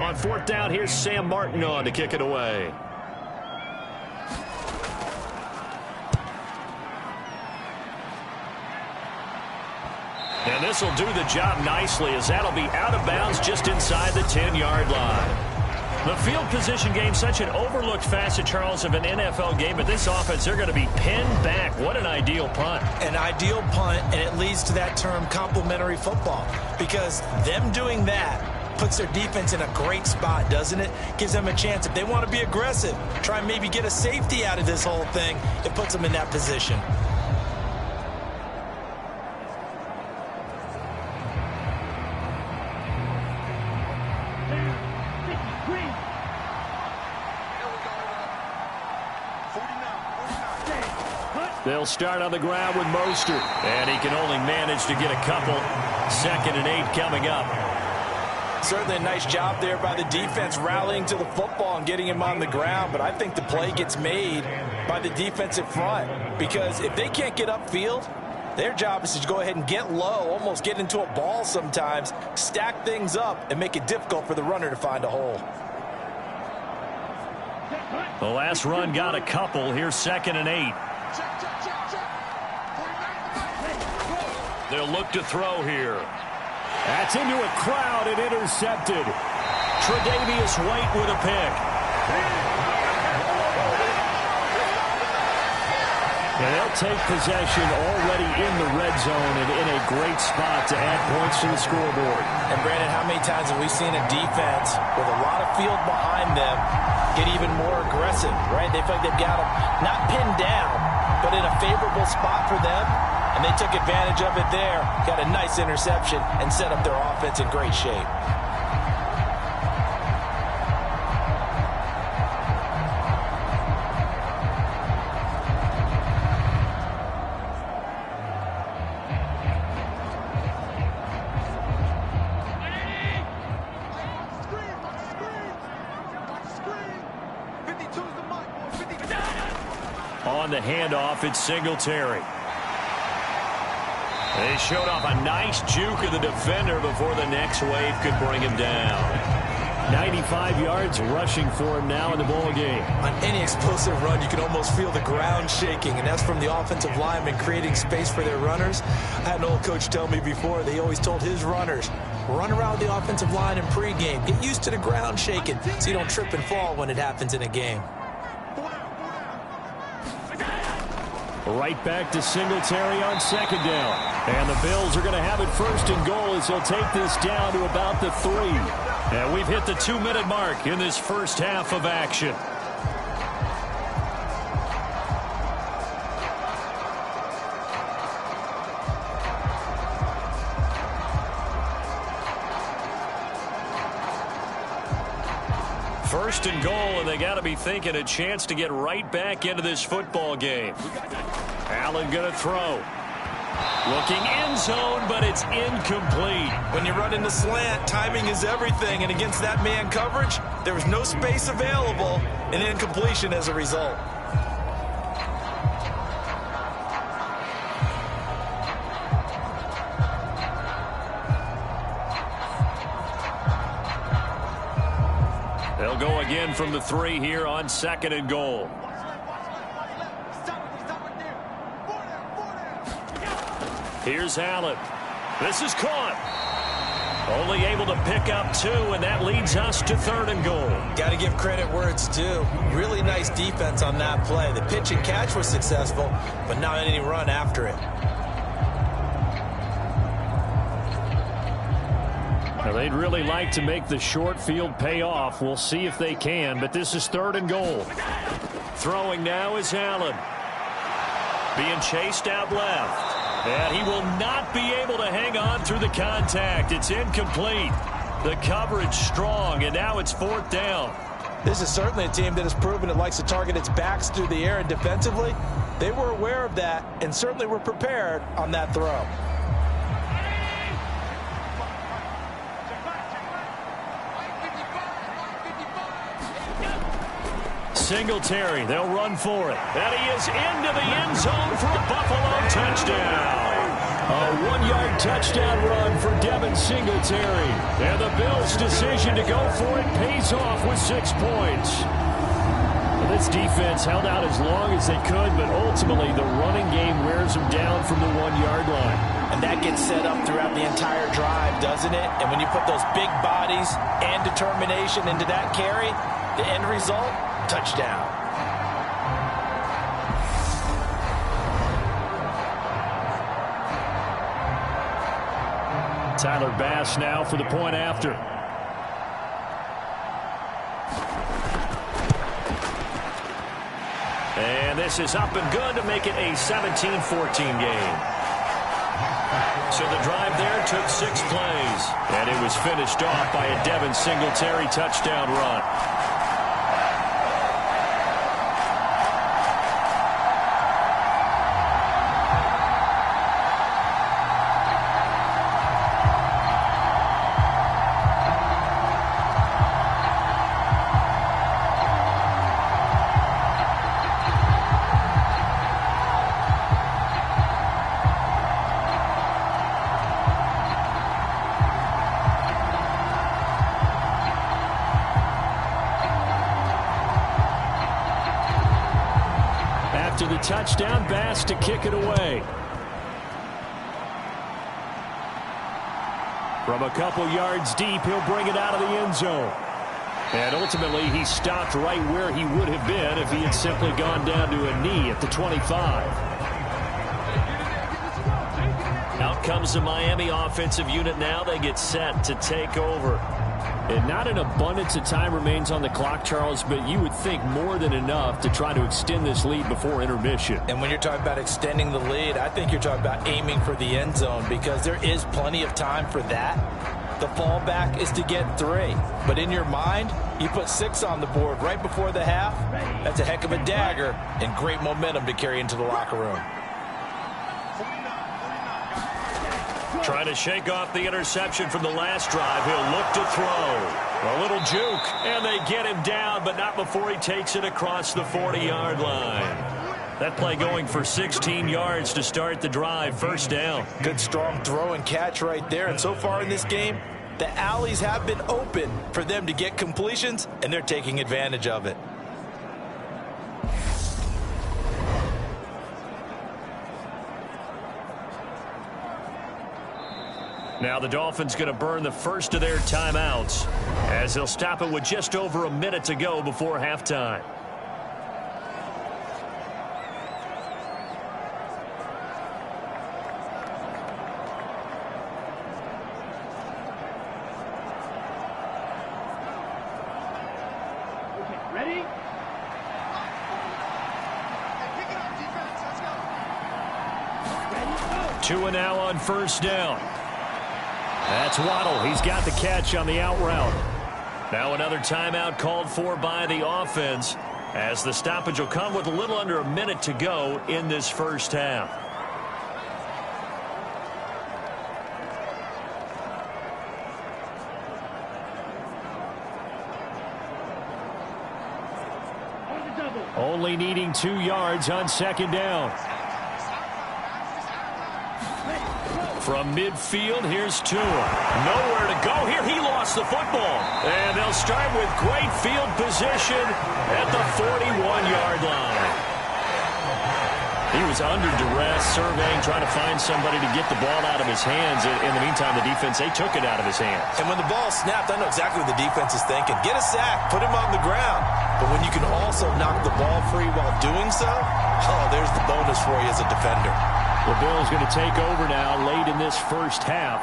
On 4th down, here's Sam Martin on to kick it away. And this will do the job nicely, as that'll be out of bounds just inside the 10-yard line. The field position game, such an overlooked facet, Charles, of an NFL game, but this offense, they're going to be pinned back. What an ideal punt. An ideal punt, and it leads to that term complementary football, because them doing that puts their defense in a great spot, doesn't it? Gives them a chance. If they want to be aggressive, try and maybe get a safety out of this whole thing, it puts them in that position. They'll start on the ground with Mostert. And he can only manage to get a couple. 2nd and 8 coming up. Certainly a nice job there by the defense rallying to the football and getting him on the ground. But I think the play gets made by the defensive front. Because if they can't get upfield, their job is to go ahead and get low, almost get into a ball sometimes, stack things up, and make it difficult for the runner to find a hole. The last run got a couple. Here's 2nd and 8. They'll look to throw here. That's into a crowd and intercepted. Tre'Davious White with a pick. And they'll take possession already in the red zone and in a great spot to add points to the scoreboard. And Brandon, how many times have we seen a defense with a lot of field behind them get even more aggressive, right? They feel like they've got them not pinned down, but in a favorable spot for them. And they took advantage of it there, got a nice interception, and set up their offense in great shape. On the handoff, it's Singletary. They showed off a nice juke of the defender before the next wave could bring him down. 95 yards rushing for him now in the ball game. On any explosive run, you can almost feel the ground shaking, and that's from the offensive linemen creating space for their runners. I had an old coach tell me before, they always told his runners, run around the offensive line in pregame. Get used to the ground shaking so you don't trip and fall when it happens in a game. Right back to Singletary on 2nd down. And the Bills are going to have it 1st and goal as they'll take this down to about the 3. And we've hit the 2-minute mark in this first half of action. First and goal, and they got to be thinking a chance to get right back into this football game. Allen going to throw. Looking end zone, but it's incomplete. When you run in the slant, timing is everything, and against that man coverage, there was no space available, and incompletion as a result. They'll go again from the 3 here on 2nd and goal. Here's Allen. This is caught. Only able to pick up 2, and that leads us to 3rd and goal. Got to give credit where it's due. Really nice defense on that play. The pitch and catch was successful, but not any run after it. Now, they'd really like to make the short field pay off. We'll see if they can, but this is 3rd and goal. Throwing now is Allen. Being chased out left. And he will not be able to hang on through the contact. It's incomplete. The coverage strong, and now it's 4th down. This is certainly a team that has proven it likes to target its backs through the air, and defensively, they were aware of that and certainly were prepared on that throw. Singletary, they'll run for it. And he is into the end zone for a Buffalo touchdown. A 1-yard touchdown run for Devin Singletary. And the Bills' decision to go for it pays off with 6 points. Well, this defense held out as long as they could, but ultimately the running game wears them down from the 1-yard line. And that gets set up throughout the entire drive, doesn't it? And when you put those big bodies and determination into that carry, the end result, touchdown. Tyler Bass now for the point after. And this is up and good to make it a 17-14 game. So the drive there took 6 plays, and it was finished off by a Devin Singletary touchdown run. to the touchdown pass to kick it away. From a couple yards deep, he'll bring it out of the end zone. And ultimately, he stopped right where he would have been if he had simply gone down to a knee at the 25. Out comes the Miami offensive unit now. They get set to take over. And not an abundance of time remains on the clock, Charles, but you would think more than enough to try to extend this lead before intermission. And when you're talking about extending the lead, I think you're talking about aiming for the end zone because there is plenty of time for that. The fallback is to get 3. But in your mind, you put 6 on the board right before the half. That's a heck of a dagger and great momentum to carry into the locker room. Trying to shake off the interception from the last drive. He'll look to throw. A little juke, and they get him down, but not before he takes it across the 40-yard line. That play going for 16 yards to start the drive. First down. Good strong throw and catch right there. And so far in this game, the alleys have been open for them to get completions, and they're taking advantage of it. Now the Dolphins going to burn the first of their timeouts as they'll stop it with just over a minute to go before halftime. Ready? 2 and now on first down. That's Waddle. He's got the catch on the out route. Now another timeout called for by the offense as the stoppage will come with a little under a minute to go in this first half. Only needing 2 yards on second down. From midfield, here's Tua. Nowhere to go here. He lost the football. And they'll start with great field position at the 41-yard line. He was under duress, surveying, trying to find somebody to get the ball out of his hands. In the meantime, the defense, they took it out of his hands. And when the ball snapped, I know exactly what the defense is thinking. Get a sack, put him on the ground. But when you can also knock the ball free while doing so, oh, there's the bonus for you as a defender. The Bills going to take over now late in this first half.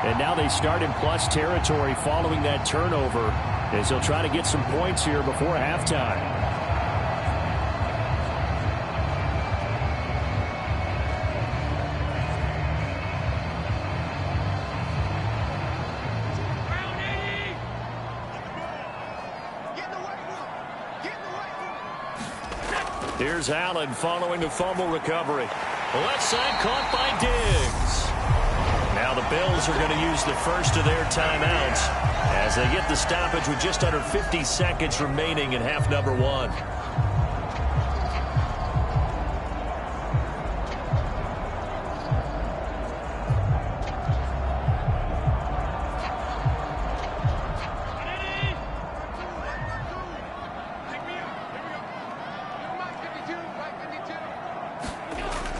And now they start in plus territory following that turnover as they'll try to get some points here before halftime. Here's Allen following the fumble recovery. Left side caught by Diggs. Now the Bills are going to use the first of their timeouts as they get the stoppage with just under 50 seconds remaining in half number 1.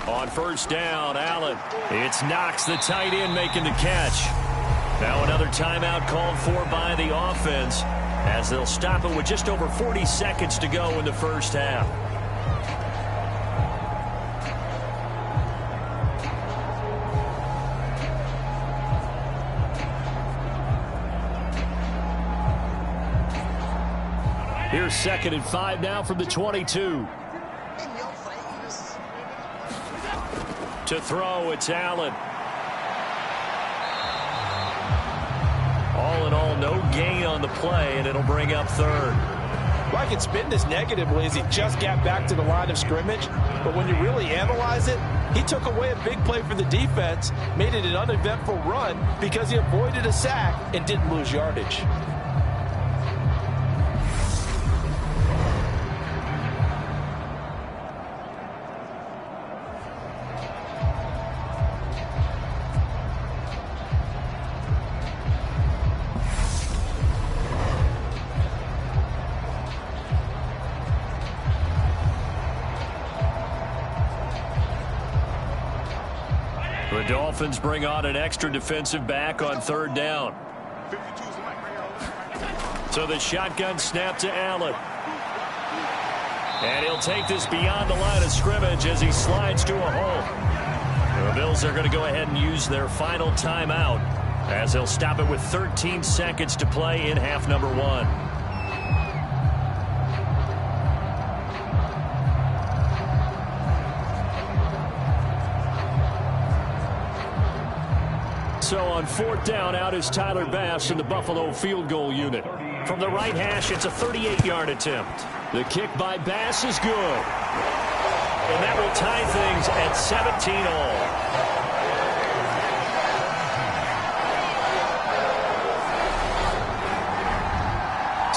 On first down, Allen. It's Knox, the tight end, making the catch. Now another timeout called for by the offense as they'll stop it with just over 40 seconds to go in the first half. Here's 2nd and 5 now from the 22. To throw, it's Allen. All in all, no gain on the play, and it'll bring up 3rd. Well, I can spin this negatively as he just got back to the line of scrimmage, but when you really analyze it, he took away a big play for the defense, made it an uneventful run because he avoided a sack and didn't lose yardage. The Dolphins bring on an extra defensive back on third down. So the shotgun snap to Allen. And he'll take this beyond the line of scrimmage as he slides to a hole. The Bills are going to go ahead and use their final timeout as they'll stop it with 13 seconds to play in half number 1. So on fourth down, out is Tyler Bass in the Buffalo field goal unit. From the right hash, it's a 38-yard attempt. The kick by Bass is good. And that will tie things at 17 all.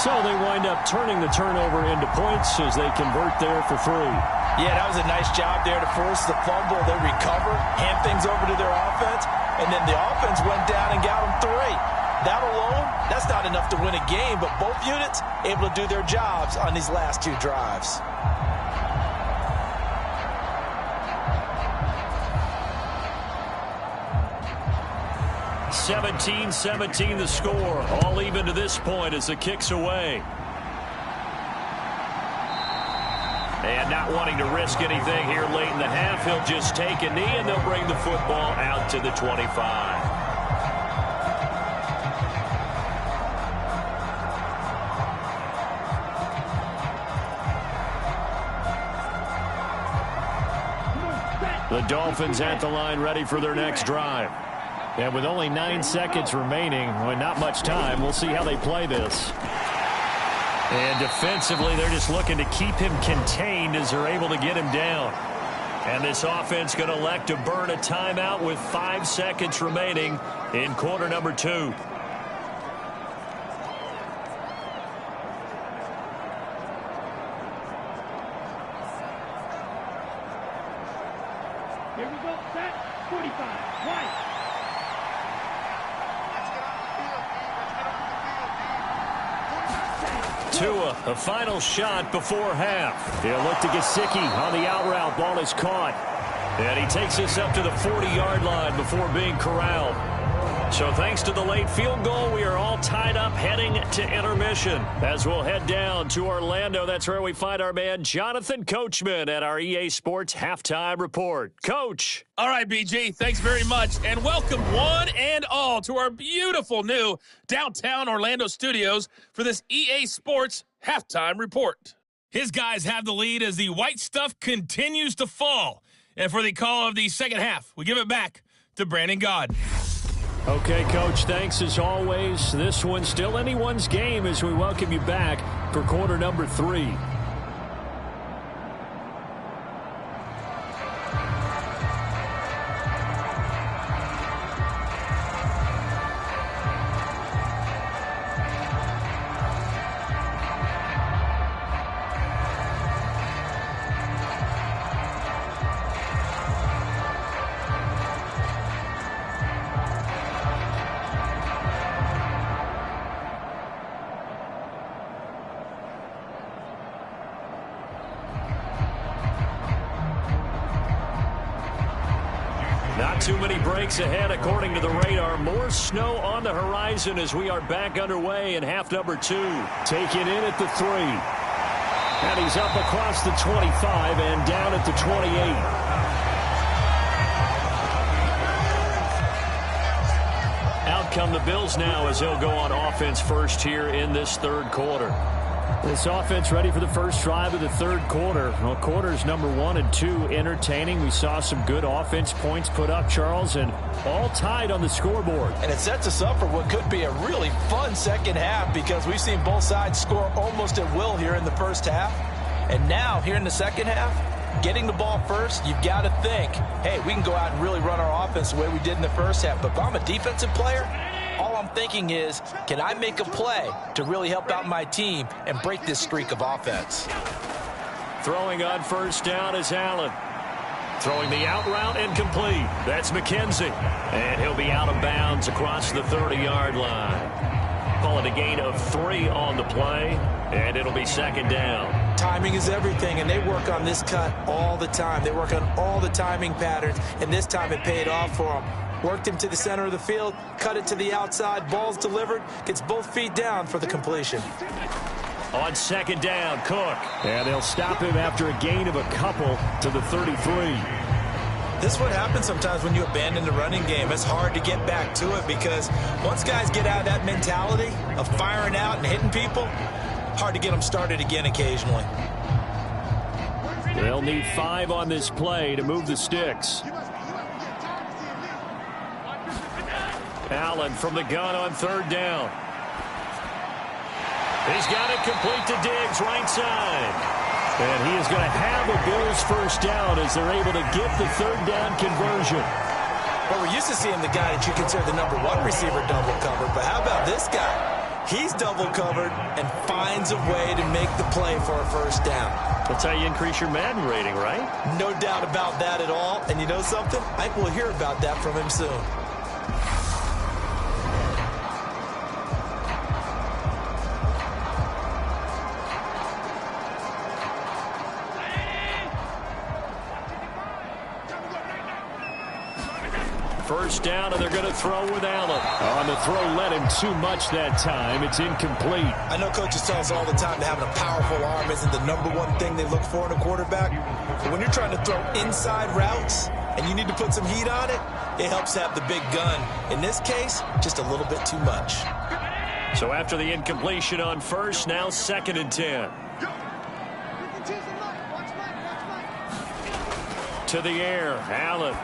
So they wind up turning the turnover into points as they convert there for 3. Yeah, that was a nice job there to force the fumble. They recover, hand things over to their offense, and then the offense went down and got them 3. That alone, that's not enough to win a game, but both units able to do their jobs on these last 2 drives. (17-17) the score. All even to this point as the kick's away. And not wanting to risk anything here late in the half, he'll just take a knee and they'll bring the football out to the 25. The Dolphins at the line ready for their next drive. And with only 9 seconds remaining, well, not much time, we'll see how they play this. And defensively, they're just looking to keep him contained as they're able to get him down. And this offense going to elect to burn a timeout with 5 seconds remaining in quarter number 2. Here we go, set, 45, right. Tua, a final shot before half. He'll look to Gesicki on the out route. Ball is caught. And he takes us up to the 40-yard line before being corralled. So thanks to the late field goal, we are all tied up heading to intermission. As we'll head down to Orlando, that's where we find our man Jonathan Coachman at our EA Sports Halftime Report. Coach. All right, BG, thanks very much. And welcome one and all to our beautiful new downtown Orlando studios for this EA Sports Halftime Report. His guys have the lead as the white stuff continues to fall. And for the call of the second half, we give it back to Brandon God. Okay, Coach, thanks as always. This one's still anyone's game as we welcome you back for quarter number 3. Not too many breaks ahead according to the radar. More snow on the horizon as we are back underway in half number 2. Taken in at the 3. And he's up across the 25 and down at the 28. Out come the Bills now as they'll go on offense first here in this third quarter. This offense ready for the first drive of the third quarter. Well, quarters number 1 and 2 entertaining. We saw some good offense points put up, Charles, and all tied on the scoreboard. And it sets us up for what could be a really fun second half because we've seen both sides score almost at will here in the first half. And now, here in the second half, getting the ball first, you've got to think, hey, we can go out and really run our offense the way we did in the first half. But if I'm a defensive player, all I'm thinking is, can I make a play to really help out my team and break this streak of offense? Throwing on first down is Allen. Throwing the out route incomplete. That's McKenzie. And he'll be out of bounds across the 30-yard line. call it a gain of 3 on the play, and it'll be second down. Timing is everything, and they work on this cut all the time. They work on all the timing patterns, and this time it paid off for them. Worked him to the center of the field, cut it to the outside, ball's delivered, gets both feet down for the completion. On second down, Cook. And they'll stop him after a gain of a couple to the 33. This is what happens sometimes when you abandon the running game. It's hard to get back to it because once guys get out of that mentality of firing out and hitting people, hard to get them started again occasionally. They'll need 5 on this play to move the sticks. Allen from the gun on third down. He's got it complete to Diggs, right side. And he is going to have a Bills first down as they're able to get the third down conversion. Well, we're used to seeing the guy that you consider the number 1 receiver double covered, but how about this guy? He's double covered and finds a way to make the play for a first down. That's how you increase your Madden rating, right? No doubt about that at all. And you know something? I think we'll hear about that from him soon. First down, and they're going to throw with Allen. On the throw, led him too much that time. It's incomplete. I know coaches tell us all the time that having a powerful arm isn't the number 1 thing they look for in a quarterback. But when you're trying to throw inside routes and you need to put some heat on it, it helps have the big gun. In this case, just a little bit too much. So after the incompletion on first, now 2nd and 10. To the air, Allen.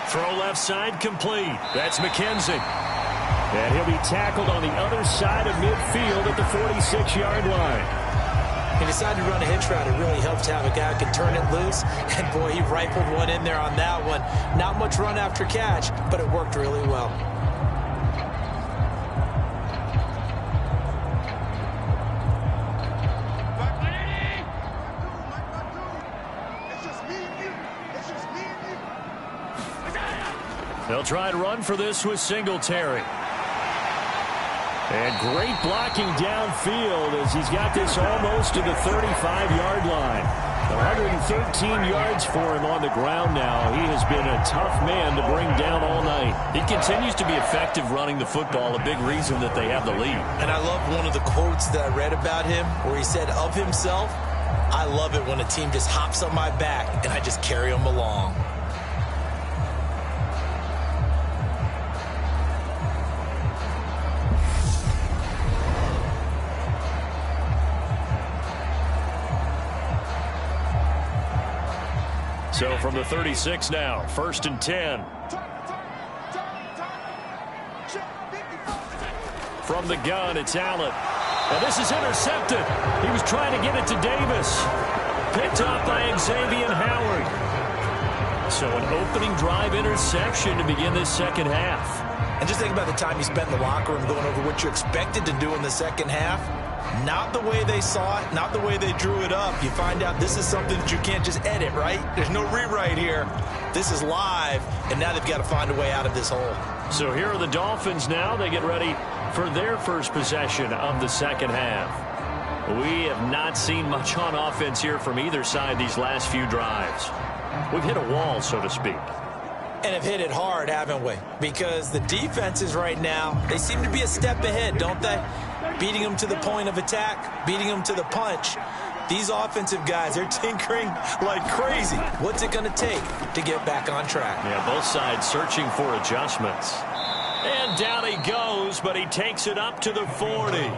Throw left side complete. That's McKenzie. And he'll be tackled on the other side of midfield at the 46-yard line. He decided to run a hitch route. It really helped to have a guy who can turn it loose. And, boy, he rifled one in there on that one. Not much run after catch, but it worked really well. They'll try to run for this with Singletary. And great blocking downfield as he's got this almost to the 35-yard line. 113 yards for him on the ground now. He has been a tough man to bring down all night. He continues to be effective running the football, a big reason that they have the lead. And I love one of the quotes that I read about him where he said of himself, "I love it when a team just hops on my back and I just carry them along." So from the 36 now, 1st and 10. From the gun, it's Allen. And this is intercepted. He was trying to get it to Davis. Picked up by Xavier Howard. So an opening drive interception to begin this second half. And just think about the time you spent in the locker room going over what you expected to do in the second half. Not the way they saw it, not the way they drew it up. You find out this is something that you can't just edit, right? There's no rewrite here. This is live, and now they've got to find a way out of this hole. So here are the Dolphins now. They get ready for their first possession of the second half. We have not seen much on offense here from either side these last few drives. We've hit a wall, so to speak. And have hit it hard, haven't we? Because the defenses right now, they seem to be a step ahead, don't they? Beating them to the point of attack, beating them to the punch. These offensive guys, they're tinkering like crazy. What's it going to take to get back on track? Yeah, both sides searching for adjustments. And down he goes, but he takes it up to the 40.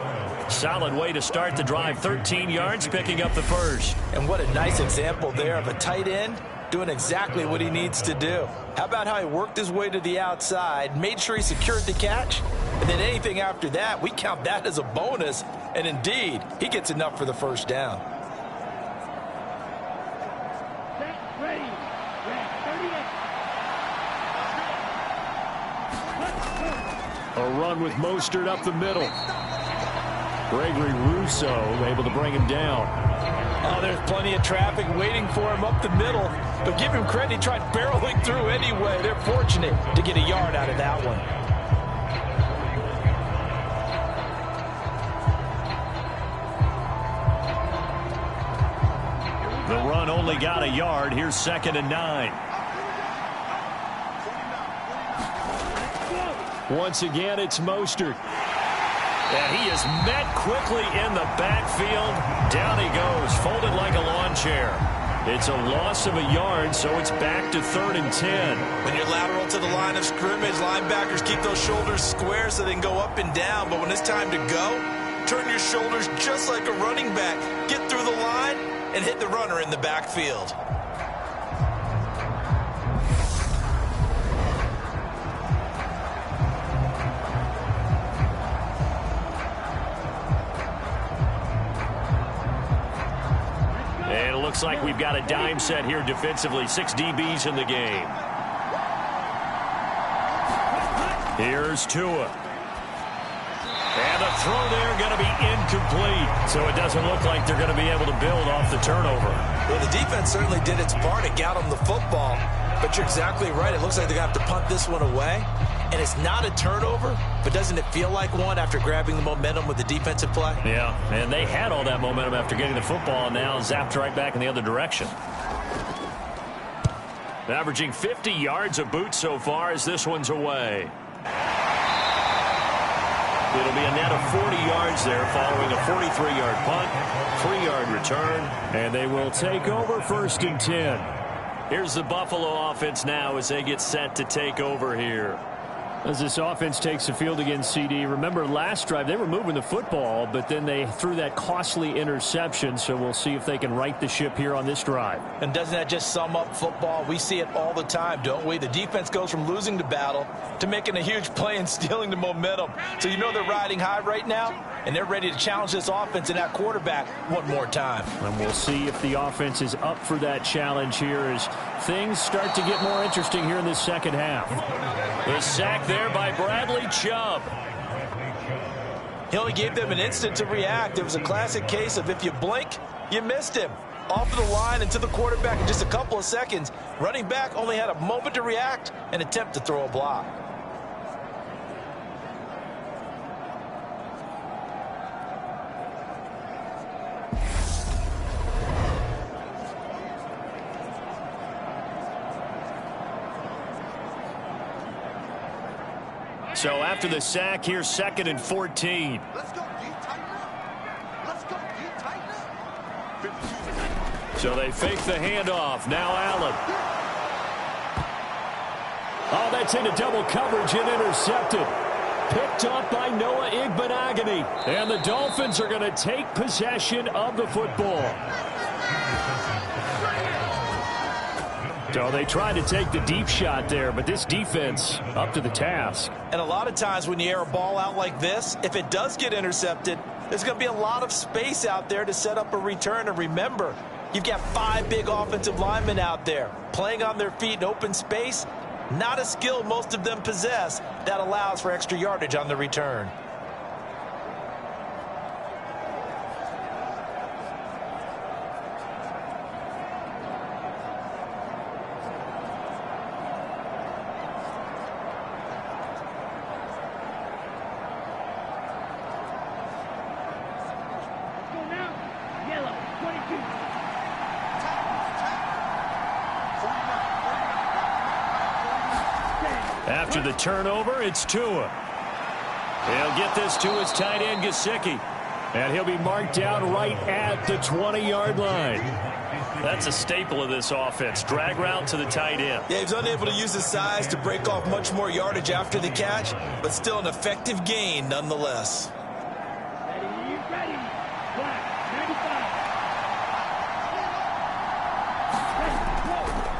Solid way to start the drive. 13 yards, picking up the first. And what a nice example there of a tight end doing exactly what he needs to do. How about how he worked his way to the outside, made sure he secured the catch, and then anything after that, we count that as a bonus. And indeed, he gets enough for the first down. Ready. 38. A run with Mostert up the middle. Gregory Rousseau able to bring him down. Oh, there's plenty of traffic waiting for him up the middle. But give him credit, he tried barreling through anyway. They're fortunate to get a yard out of that one. The run only got a yard. Here's 2nd and 9. Once again, it's Mostert. And he is met quickly in the backfield. Down he goes, folded like a lawn chair. It's a loss of a yard, so it's back to 3rd and 10. When you're lateral to the line of scrimmage, linebackers keep those shoulders square so they can go up and down. But when it's time to go, turn your shoulders just like a running back. Get through the line and hit the runner in the backfield. And it looks like we've got a dime set here defensively. 6 DBs in the game. Here's Tua. And the throw there going to be incomplete. So it doesn't look like they're going to be able to build off the turnover. Well, the defense certainly did its part. It got them the football. But you're exactly right. It looks like they're going to have to punt this one away. And it's not a turnover, but doesn't it feel like one after grabbing the momentum with the defensive play? Yeah, and they had all that momentum after getting the football, and now zapped right back in the other direction. Averaging 50 yards a boot so far as this one's away. It'll be a net of 40 yards there following a 43-yard punt, 3-yard return, and they will take over 1st and 10. Here's the Buffalo offense now as they get set to take over here. As this offense takes the field against CD, remember last drive they were moving the football, but then they threw that costly interception, so we'll see if they can right the ship here on this drive. And doesn't that just sum up football? We see it all the time, don't we? The defense goes from losing the battle to making a huge play and stealing the momentum. So you know they're riding high right now, and they're ready to challenge this offense and that quarterback one more time. And we'll see if the offense is up for that challenge here as things start to get more interesting here in the second half. The sack there by Bradley Chubb. He only gave them an instant to react. It was a classic case of if you blink, you missed him. Off of the line and to the quarterback in just a couple of seconds. Running back only had a moment to react and attempt to throw a block. So after the sack, here's 2nd and 14. Let's go, you tighten up. Let's go, you tighten up. So they fake the handoff. Now Allen. Oh, that's into double coverage and intercepted. Picked up by Noah Igbenogany. And the Dolphins are going to take possession of the football. So they tried to take the deep shot there, but this defense up to the task. And a lot of times when you air a ball out like this, if it does get intercepted, there's going to be a lot of space out there to set up a return. And remember, you've got 5 big offensive linemen out there playing on their feet in open space. Not a skill most of them possess that allows for extra yardage on the return. After the turnover, it's Tua. He'll get this to his tight end, Gesicki. And he'll be marked down right at the 20-yard line. That's a staple of this offense. Drag route to the tight end. Yeah, he's unable to use his size to break off much more yardage after the catch, but still an effective gain nonetheless. Ready. Black,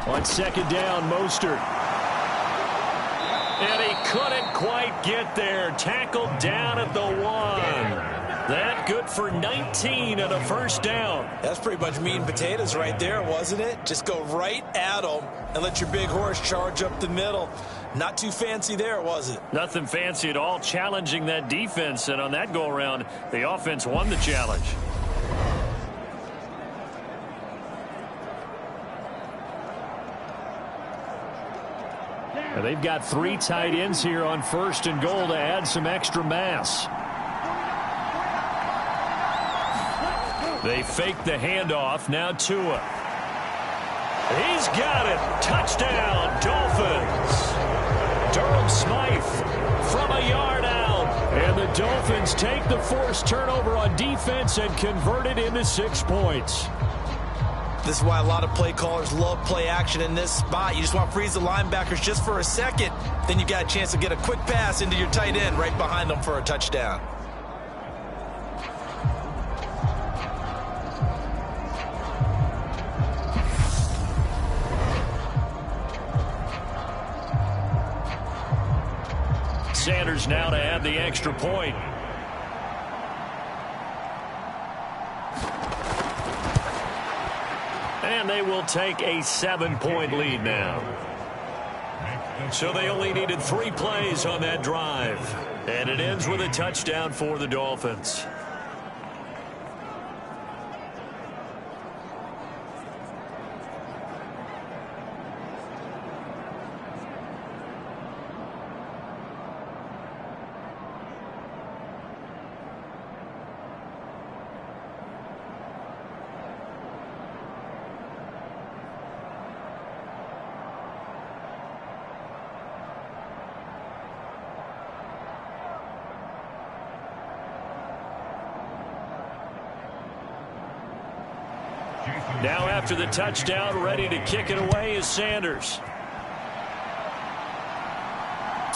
95. On 2nd down, Mostert. And he couldn't quite get there. Tackled down at the 1. That good for 19 and a 1st down. That's pretty much meat and potatoes right there, wasn't it? Just go right at them and let your big horse charge up the middle. Not too fancy there, was it? Nothing fancy at all, challenging that defense. And on that go-around, the offense won the challenge. They've got 3 tight ends here on 1st and goal to add some extra mass. They fake the handoff. Now Tua. He's got it. Touchdown, Dolphins. Durham Smythe from a yard out. And the Dolphins take the forced turnover on defense and convert it into 6 points. This is why a lot of play callers love play action in this spot. You just want to freeze the linebackers just for a second. Then you got a chance to get a quick pass into your tight end right behind them for a touchdown. Sanders now to add the extra point. And they will take a 7-point lead now. So they only needed 3 plays on that drive. And it ends with a touchdown for the Dolphins. Now after the touchdown, ready to kick it away is Sanders.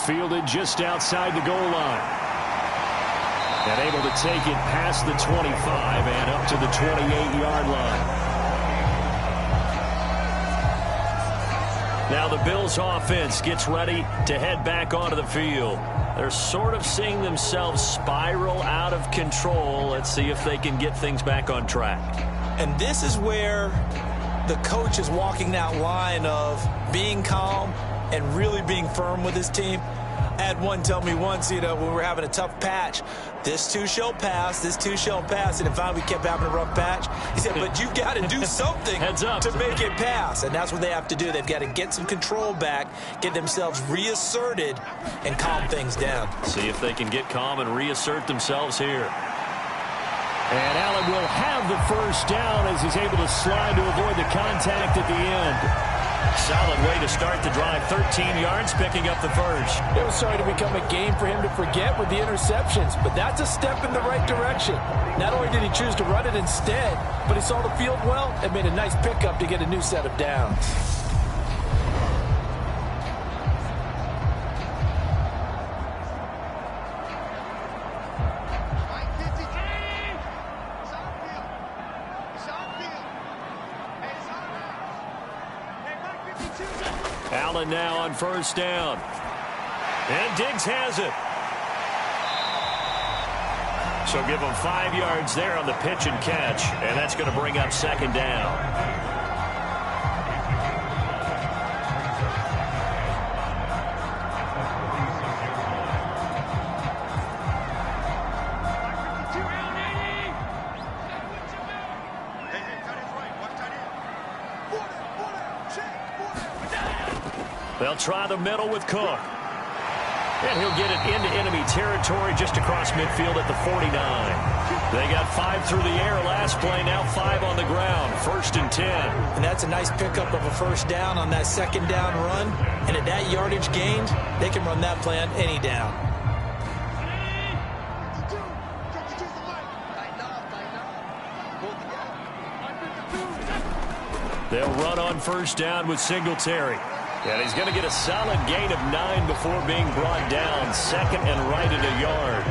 Fielded just outside the goal line. And able to take it past the 25 and up to the 28-yard line. Now the Bills offense gets ready to head back onto the field. They're sort of seeing themselves spiral out of control. Let's see if they can get things back on track. And this is where the coach is walking that line of being calm and really being firm with his team. I had one tell me once, when we were having a tough patch, this too shall pass, this too shall pass. And finally we kept having a rough patch. He said, but you've got to do something to make it pass. And that's what they have to do. They've got to get some control back, get themselves reasserted, and calm things down. See if they can get calm and reassert themselves here. And Allen will have the first down as he's able to slide to avoid the contact at the end. Solid way to start the drive. 13 yards, picking up the first. It was starting to become a game for him to forget with the interceptions, but that's a step in the right direction. Not only did he choose to run it instead, but he saw the field well and made a nice pickup to get a new set of downs. Allen now on first down. And Diggs has it. So give him 5 yards there on the pitch and catch. And that's going to bring up second down. They'll try the middle with Cook. And he'll get it into enemy territory just across midfield at the 49. They got 5 through the air last play, now 5 on the ground. 1st and 10. And that's a nice pickup of a first down on that second down run. And at that yardage gained, they can run that play on any down. They'll run on first down with Singletary. And he's going to get a solid gain of 9 before being brought down. Second and right at a yard.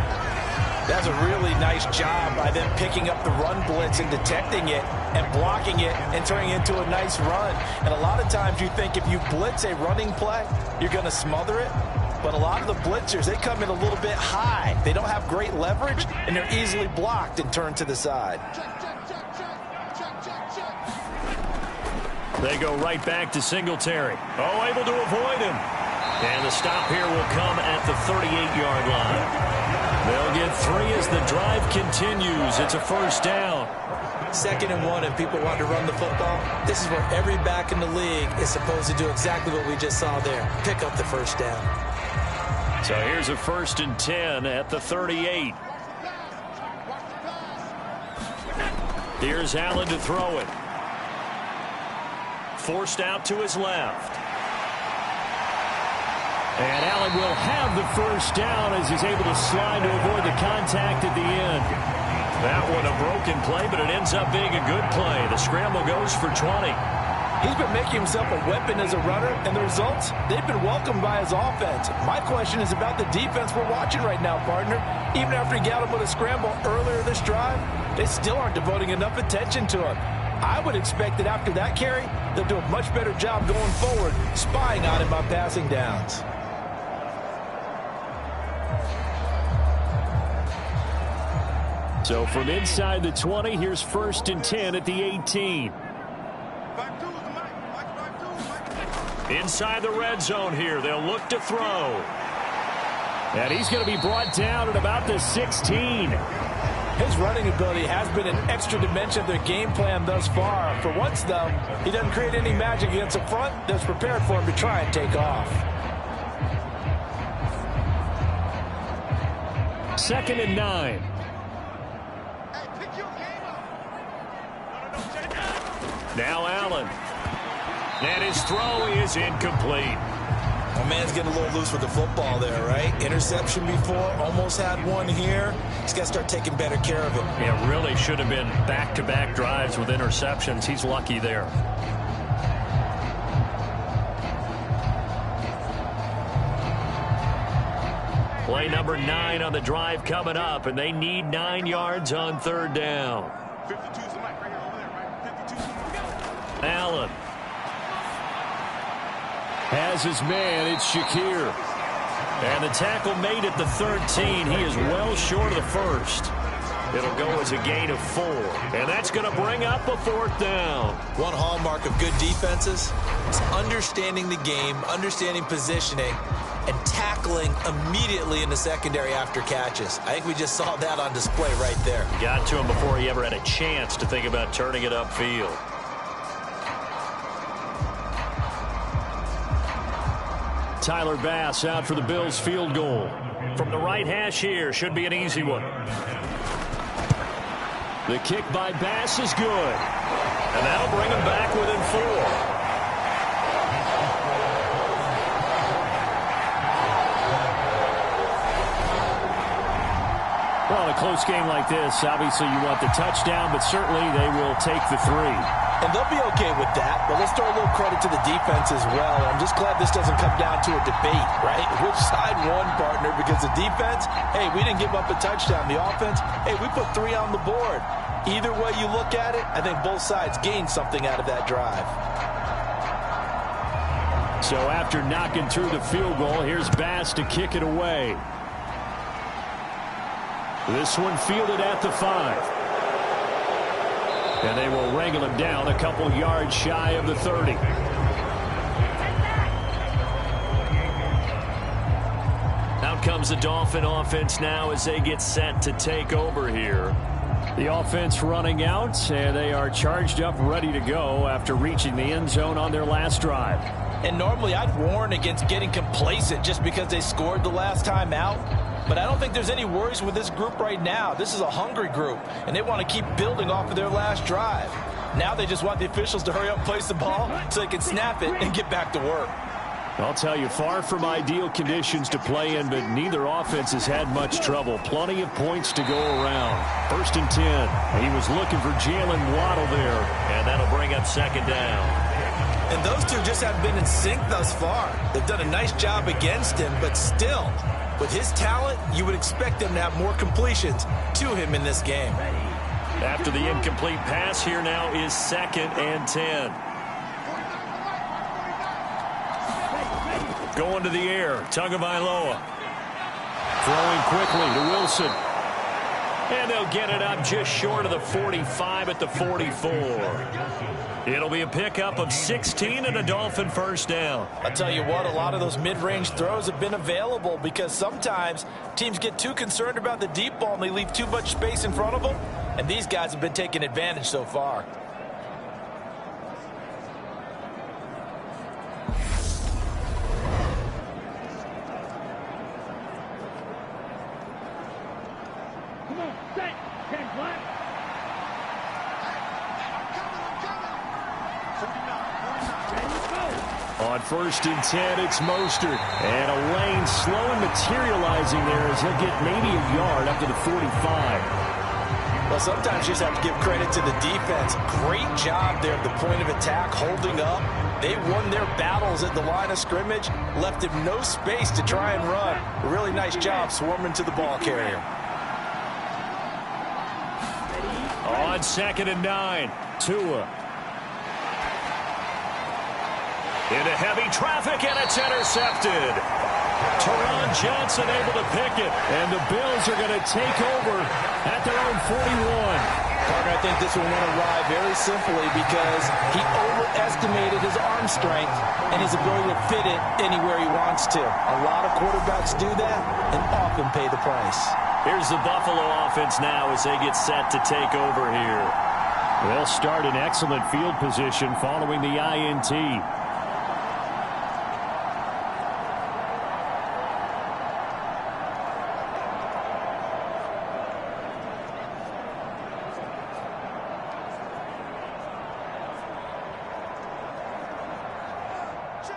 That's a really nice job by them picking up the run blitz and detecting it and blocking it and turning it into a nice run. And a lot of times you think if you blitz a running play, you're going to smother it. But a lot of the blitzers, they come in a little bit high. They don't have great leverage, and they're easily blocked and turned to the side. They go right back to Singletary. Oh, able to avoid him. And the stop here will come at the 38-yard line. They'll get 3 as the drive continues. It's a first down. 2nd and 1, and people want to run the football. This is where every back in the league is supposed to do exactly what we just saw there. Pick up the first down. So here's a 1st and 10 at the 38. Here's Allen to throw it. forced out to his left. And Allen will have the first down as he's able to slide to avoid the contact at the end. That one a broken play, but it ends up being a good play. The scramble goes for 20. He's been making himself a weapon as a runner, and the results, they've been welcomed by his offense. My question is about the defense we're watching right now, partner. Even after he got him with a scramble earlier this drive, they still aren't devoting enough attention to him. I would expect that after that carry, they'll do a much better job going forward, spying on him on passing downs. So from inside the 20, here's 1st and 10 at the 18. Inside the red zone here, they'll look to throw. And he's going to be brought down at about the 16. His running ability has been an extra dimension of their game plan thus far. For once, though, he doesn't create any magic against the front that's prepared for him to try and take off. 2nd and 9. Now Allen. And his throw is incomplete. My man's getting a little loose with the football there, right? Interception before, almost had one here. He's got to start taking better care of it. It really should have been back-to-back drives with interceptions. He's lucky there. Play number 9 on the drive coming up, and they need 9 yards on 3rd down. 52's the mic right here over there, right? 52's. Allen has his man. It's Shakir. And the tackle made at the 13. He is well short of the first. It'll go as a gain of 4. And that's going to bring up a 4th down. One hallmark of good defenses is understanding the game, understanding positioning, and tackling immediately in the secondary after catches. I think we just saw that on display right there. Got to him before he ever had a chance to think about turning it upfield. Tyler Bass out for the Bills field goal. From the right hash here, should be an easy one. The kick by Bass is good. And that'll bring him back within 4. Well, in a close game like this, obviously you want the touchdown, but certainly they will take the 3. And they'll be okay with that, but let's throw a little credit to the defense as well. I'm just glad this doesn't come down to a debate, right? Which side won, partner? Because the defense, hey, we didn't give up a touchdown. The offense, hey, we put 3 on the board. Either way you look at it, I think both sides gained something out of that drive. So after knocking through the field goal, here's Bass to kick it away. This one fielded at the 5. And they will wrangle him down a couple yards shy of the 30. Out comes the Dolphin offense now as they get set to take over here. The offense running out, and they are charged up, ready to go after reaching the end zone on their last drive. And normally I'd warn against getting complacent just because they scored the last time out. But I don't think there's any worries with this group right now. This is a hungry group, and they want to keep building off of their last drive. Now they just want the officials to hurry up and place the ball so they can snap it and get back to work. I'll tell you, far from ideal conditions to play in, but neither offense has had much trouble. Plenty of points to go around. 1st and 10. He was looking for Jalen Waddle there, and that'll bring up 2nd down. And those two just have been in sync thus far. They've done a nice job against him, but still, with his talent, you would expect them to have more completions to him in this game. After the incomplete pass, here now is 2nd and 10. Going to the air, Tagovailoa. Throwing quickly to Wilson. And they'll get it up just short of the 45 at the 44. It'll be a pickup of 16 and a Dolphin 1st down. I'll tell you what, a lot of those mid-range throws have been available because sometimes teams get too concerned about the deep ball and they leave too much space in front of them. And these guys have been taking advantage so far. On 1st and 10, it's Mostert. And a lane slow and materializing there as he'll get maybe a yard up to the 45. Well, sometimes you just have to give credit to the defense. Great job there at the point of attack, holding up. They won their battles at the line of scrimmage, left him no space to try and run. A really nice job swarming to the ball carrier. On 2nd and 9, Tua. Into heavy traffic, and it's intercepted. Teron Johnson able to pick it, and the Bills are going to take over at their own 41. Parker, I think this one went awry very simply because he overestimated his arm strength and his ability to fit it anywhere he wants to. A lot of quarterbacks do that and often pay the price. Here's the Buffalo offense now as they get set to take over here. They'll start in excellent field position following the INT.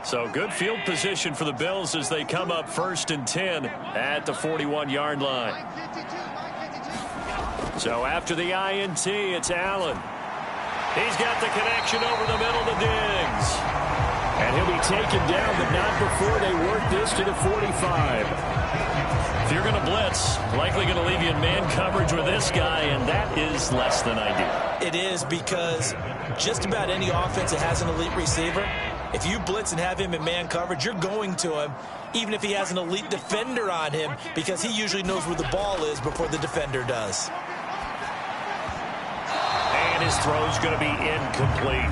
So good field position for the Bills as they come up 1st and 10 at the 41-yard line. So after the INT, it's Allen. He's got the connection over the middle to Diggs. And he'll be taken down, but not before they work this to the 45. If you're going to blitz, likely going to leave you in man coverage with this guy, and that is less than ideal. It is because just about any offense that has an elite receiver, if you blitz and have him in man coverage, you're going to him, even if he has an elite defender on him, because he usually knows where the ball is before the defender does. And his throw's going to be incomplete.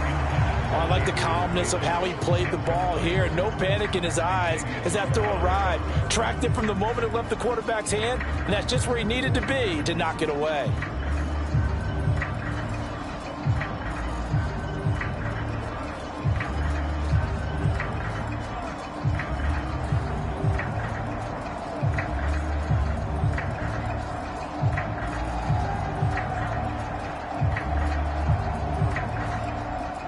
I like the calmness of how he played the ball here. No panic in his eyes as that throw arrived. Tracked it from the moment it left the quarterback's hand, and that's just where he needed to be to knock it away.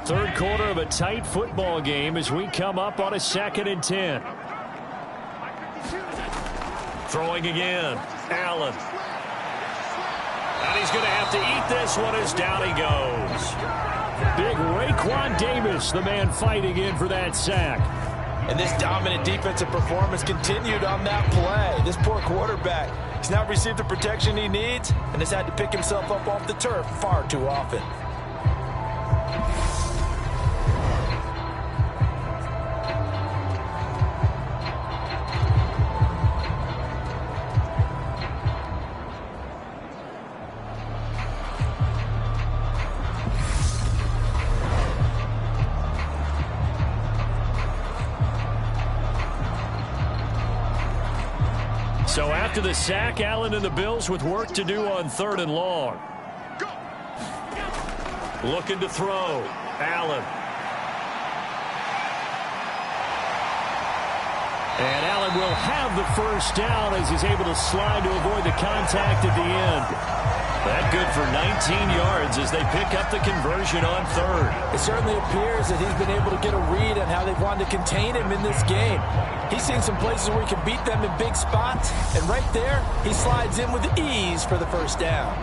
Third quarter of a tight football game as we come up on a 2nd and 10. Throwing again, Allen. And he's going to have to eat this one as down he goes. Big Raekwon Davis, the man fighting in for that sack. And this dominant defensive performance continued on that play. This poor quarterback, he's not received the protection he needs and has had to pick himself up off the turf far too often. So after the sack, Allen and the Bills with work to do on 3rd and long. Looking to throw. Allen. And Allen will have the first down as he's able to slide to avoid the contact at the end. That good for 19 yards as they pick up the conversion on 3rd. It certainly appears that he's been able to get a read on how they've wanted to contain him in this game. He's seen some places where he can beat them in big spots, and right there, he slides in with ease for the first down.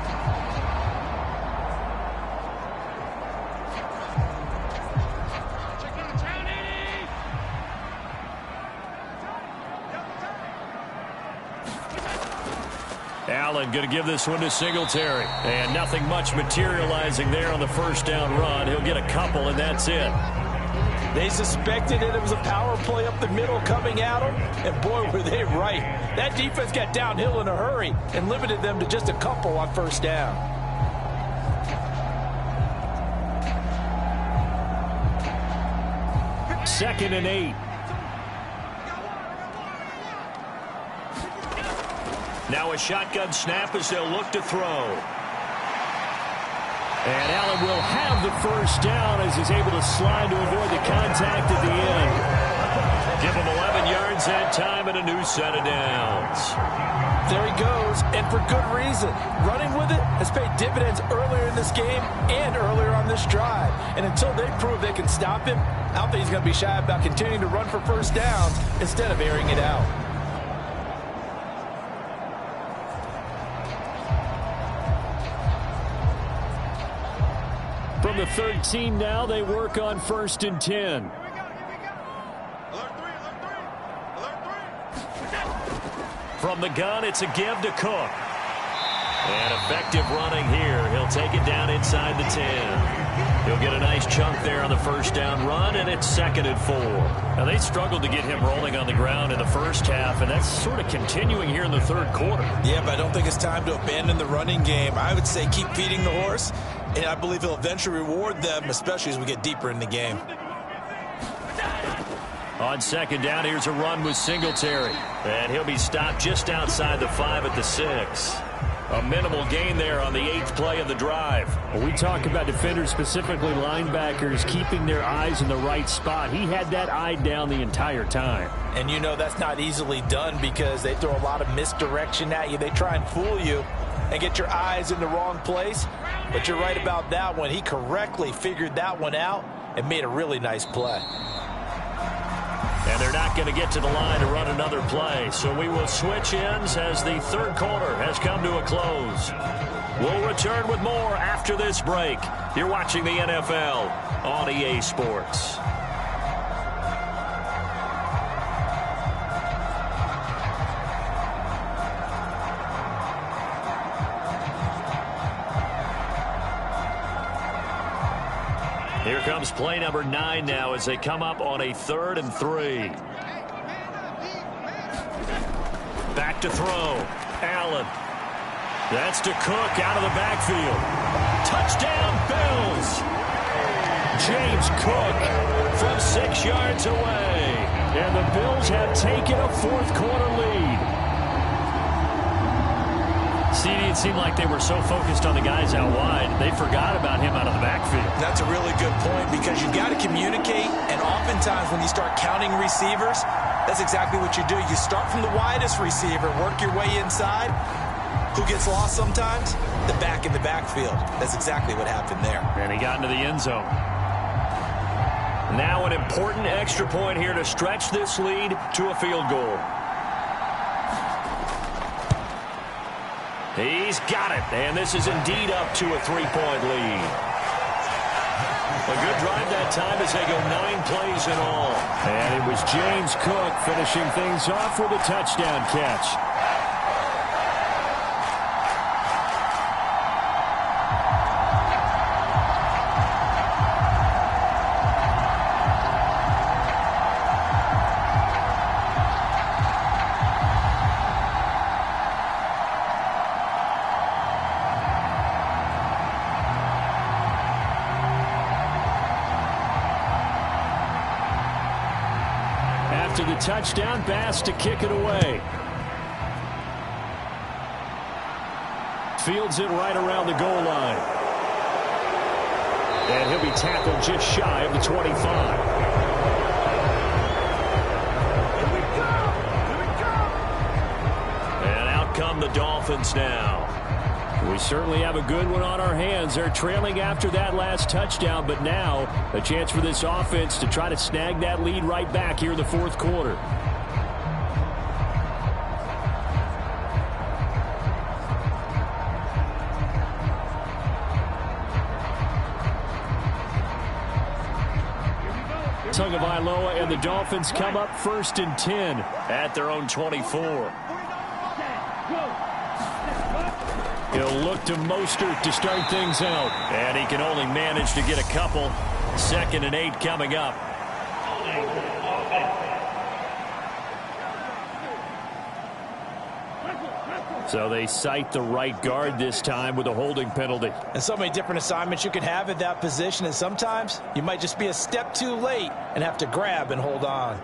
Allen going to give this one to Singletary. And nothing much materializing there on the first down run. He'll get a couple, and that's it. They suspected that it was a power play up the middle coming at them, and boy, were they right. That defense got downhill in a hurry and limited them to just a couple on first down. Second and 8. Now a shotgun snap as they'll look to throw. And Allen will have the first down as he's able to slide to avoid the contact at the end. Give him 11 yards that time and a new set of downs. There he goes, and for good reason. Running with it has paid dividends earlier in this game and earlier on this drive. And until they prove they can stop him, I don't think he's going to be shy about continuing to run for first downs instead of airing it out. From the 13 now, they work on 1st and 10. From the gun, it's a give to Cook. And effective running here. He'll take it down inside the 10. He'll get a nice chunk there on the first down run, and it's 2nd and 4. Now, they struggled to get him rolling on the ground in the first half, and that's sort of continuing here in the third quarter. Yeah, but I don't think it's time to abandon the running game. I would say keep feeding the horse, and I believe he'll eventually reward them, especially as we get deeper in the game. On 2nd down, here's a run with Singletary. And he'll be stopped just outside the 5 at the 6. A minimal gain there on the 8th play of the drive. Well, we talk about defenders, specifically linebackers, keeping their eyes in the right spot. He had that eye down the entire time. And you know that's not easily done because they throw a lot of misdirection at you. They try and fool you and get your eyes in the wrong place. But you're right about that one. He correctly figured that one out and made a really nice play. And they're not going to get to the line to run another play. So we will switch ends as the third quarter has come to a close. We'll return with more after this break. You're watching the NFL on EA Sports. Here comes play number 9 now as they come up on a 3rd and 3. Back to throw. Allen. That's to Cook out of the backfield. Touchdown, Bills. James Cook from 6 yards away. And the Bills have taken a fourth quarter lead. CD, it seemed like they were so focused on the guys out wide, they forgot about him out of the backfield. That's a really good point because you've got to communicate, and oftentimes when you start counting receivers, that's exactly what you do. You start from the widest receiver, work your way inside. Who gets lost sometimes? The back in the backfield. That's exactly what happened there. And he got into the end zone. Now an important extra point here to stretch this lead to a field goal. He's got it, and this is indeed up to a 3-point lead. A good drive that time as they go 9 plays in all. And it was James Cook finishing things off with a touchdown catch. After the touchdown, Bass to kick it away. Fields it right around the goal line. And he'll be tackled just shy of the 25. And out come the Dolphins now. We certainly have a good one on our hands. They're trailing after that last touchdown, but now a chance for this offense to try to snag that lead right back here in the fourth quarter. Tagovailoa and the Dolphins come up 1st and 10 at their own 24. He'll look to Mostert to start things out. And he can only manage to get a couple. 2nd and 8 coming up. So they cite the right guard this time with a holding penalty. And so many different assignments you can have at that position, and sometimes you might just be a step too late and have to grab and hold on.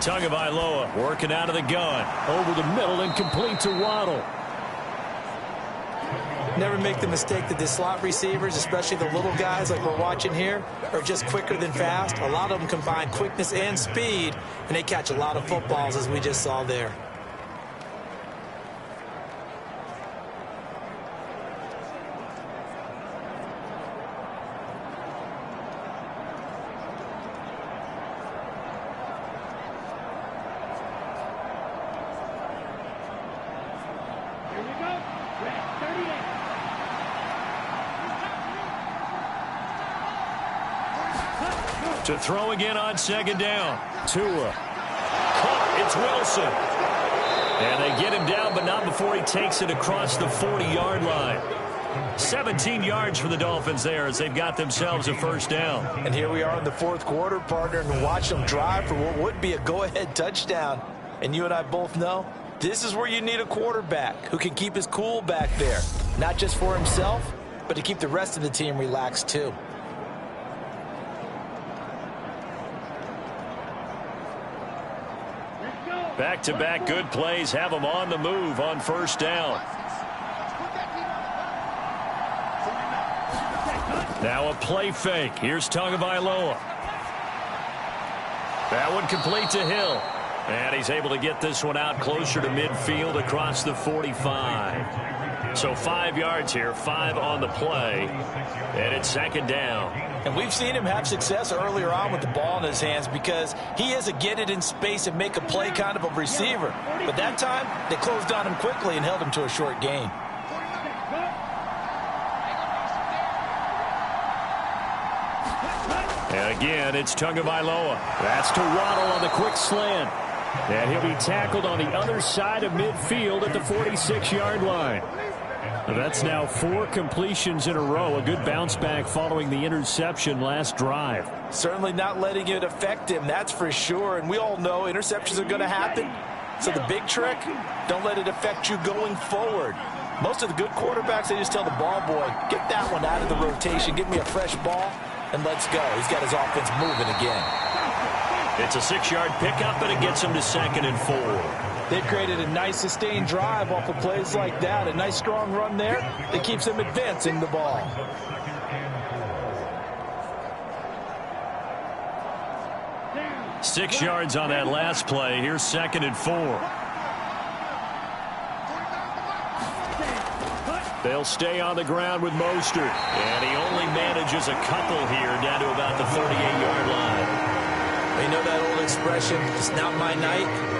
Tagovailoa working out of the gun. Over the middle and complete to Waddle. Never make the mistake that the slot receivers, especially the little guys like we're watching here, are just quicker than fast. A lot of them combine quickness and speed, and they catch a lot of footballs, as we just saw there. To throw again on second down. Tua. Caught. It's Wilson. And they get him down, but not before he takes it across the 40-yard line. 17 yards for the Dolphins there as they've got themselves a first down. And here we are in the fourth quarter, partner, and watch them drive for what would be a go-ahead touchdown. And you and I both know this is where you need a quarterback who can keep his cool back there. Not just for himself, but to keep the rest of the team relaxed too. Back-to-back good plays have them on the move on first down. Now a play fake. Here's Tagovailoa. That one complete to Hill. And he's able to get this one out closer to midfield across the 45. So 5 yards here, 5 on the play. And it's second down. And we've seen him have success earlier on with the ball in his hands because he is a get it in space and make a play kind of a receiver. But that time, they closed on him quickly and held him to a short gain. And again, it's Tagovailoa. That's to Waddle on the quick slant. And he'll be tackled on the other side of midfield at the 46-yard line. That's now 4 completions in a row. A good bounce back following the interception last drive. Certainly not letting it affect him, that's for sure. And we all know interceptions are going to happen. So the big trick, don't let it affect you going forward. Most of the good quarterbacks, they just tell the ball boy, get that one out of the rotation, give me a fresh ball, and let's go. He's got his offense moving again. It's a 6-yard pickup, and it gets him to 2nd and 4. They've created a nice sustained drive off of plays like that. A nice strong run there that keeps them advancing the ball. Six yards on that last play. Here's 2nd and 4. They'll stay on the ground with Mostert. And he only manages a couple here down to about the 38-yard line. You know that old expression, it's not my night?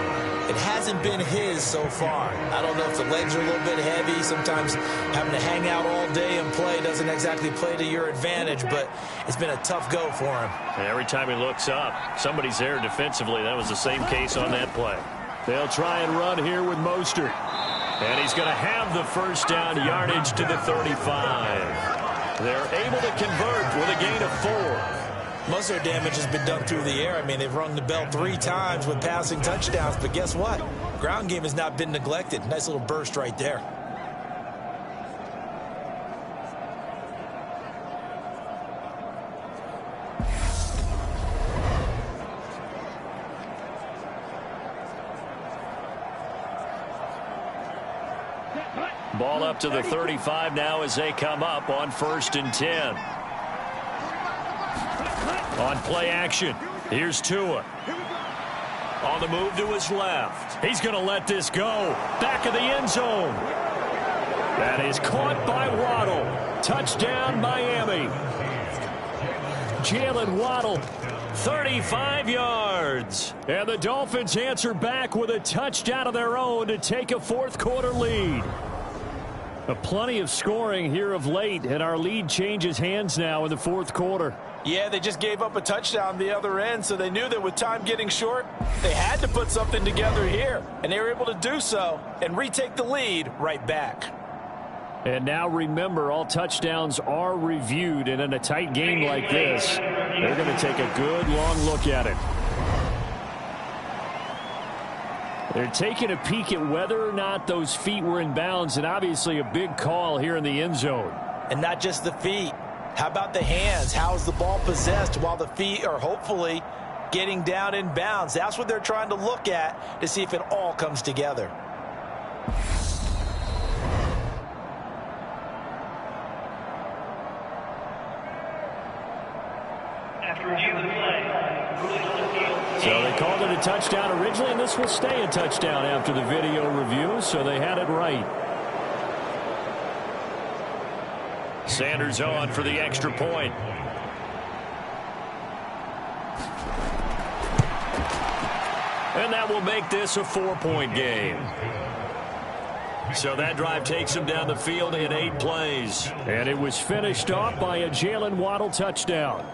It hasn't been his so far. I don't know if the legs are a little bit heavy. Sometimes having to hang out all day and play doesn't exactly play to your advantage, but it's been a tough go for him. Every time he looks up, somebody's there defensively. That was the same case on that play. They'll try and run here with Mostert. And he's going to have the first down yardage to the 35. They're able to convert with a gain of 4. Most of their damage has been done through the air. I mean, they've rung the bell 3 times with passing touchdowns, but guess what? Ground game has not been neglected. Nice little burst right there. Ball up to the 35 now as they come up on 1st and 10. On play action, here's Tua. On the move to his left. He's going to let this go. Back of the end zone. That is caught by Waddle. Touchdown, Miami. Jalen Waddle, 35 yards. And the Dolphins answer back with a touchdown of their own to take a fourth-quarter lead. Plenty of scoring here of late, and our lead changes hands now in the fourth quarter. Yeah, they just gave up a touchdown the other end, so they knew that with time getting short, they had to put something together here, and they were able to do so and retake the lead right back. And now remember, all touchdowns are reviewed, and in a tight game like this, they're going to take a good long look at it. They're taking a peek at whether or not those feet were in bounds, and obviously a big call here in the end zone. And not just the feet. How about the hands? How is the ball possessed while the feet are hopefully getting down in bounds? That's what they're trying to look at to see if it all comes together. So they called it a touchdown originally, and this will stay a touchdown after the video review, so they had it right. Sanders on for the extra point. And that will make this a 4-point game. So that drive takes him down the field in 8 plays. And it was finished off by a Jalen Waddle touchdown.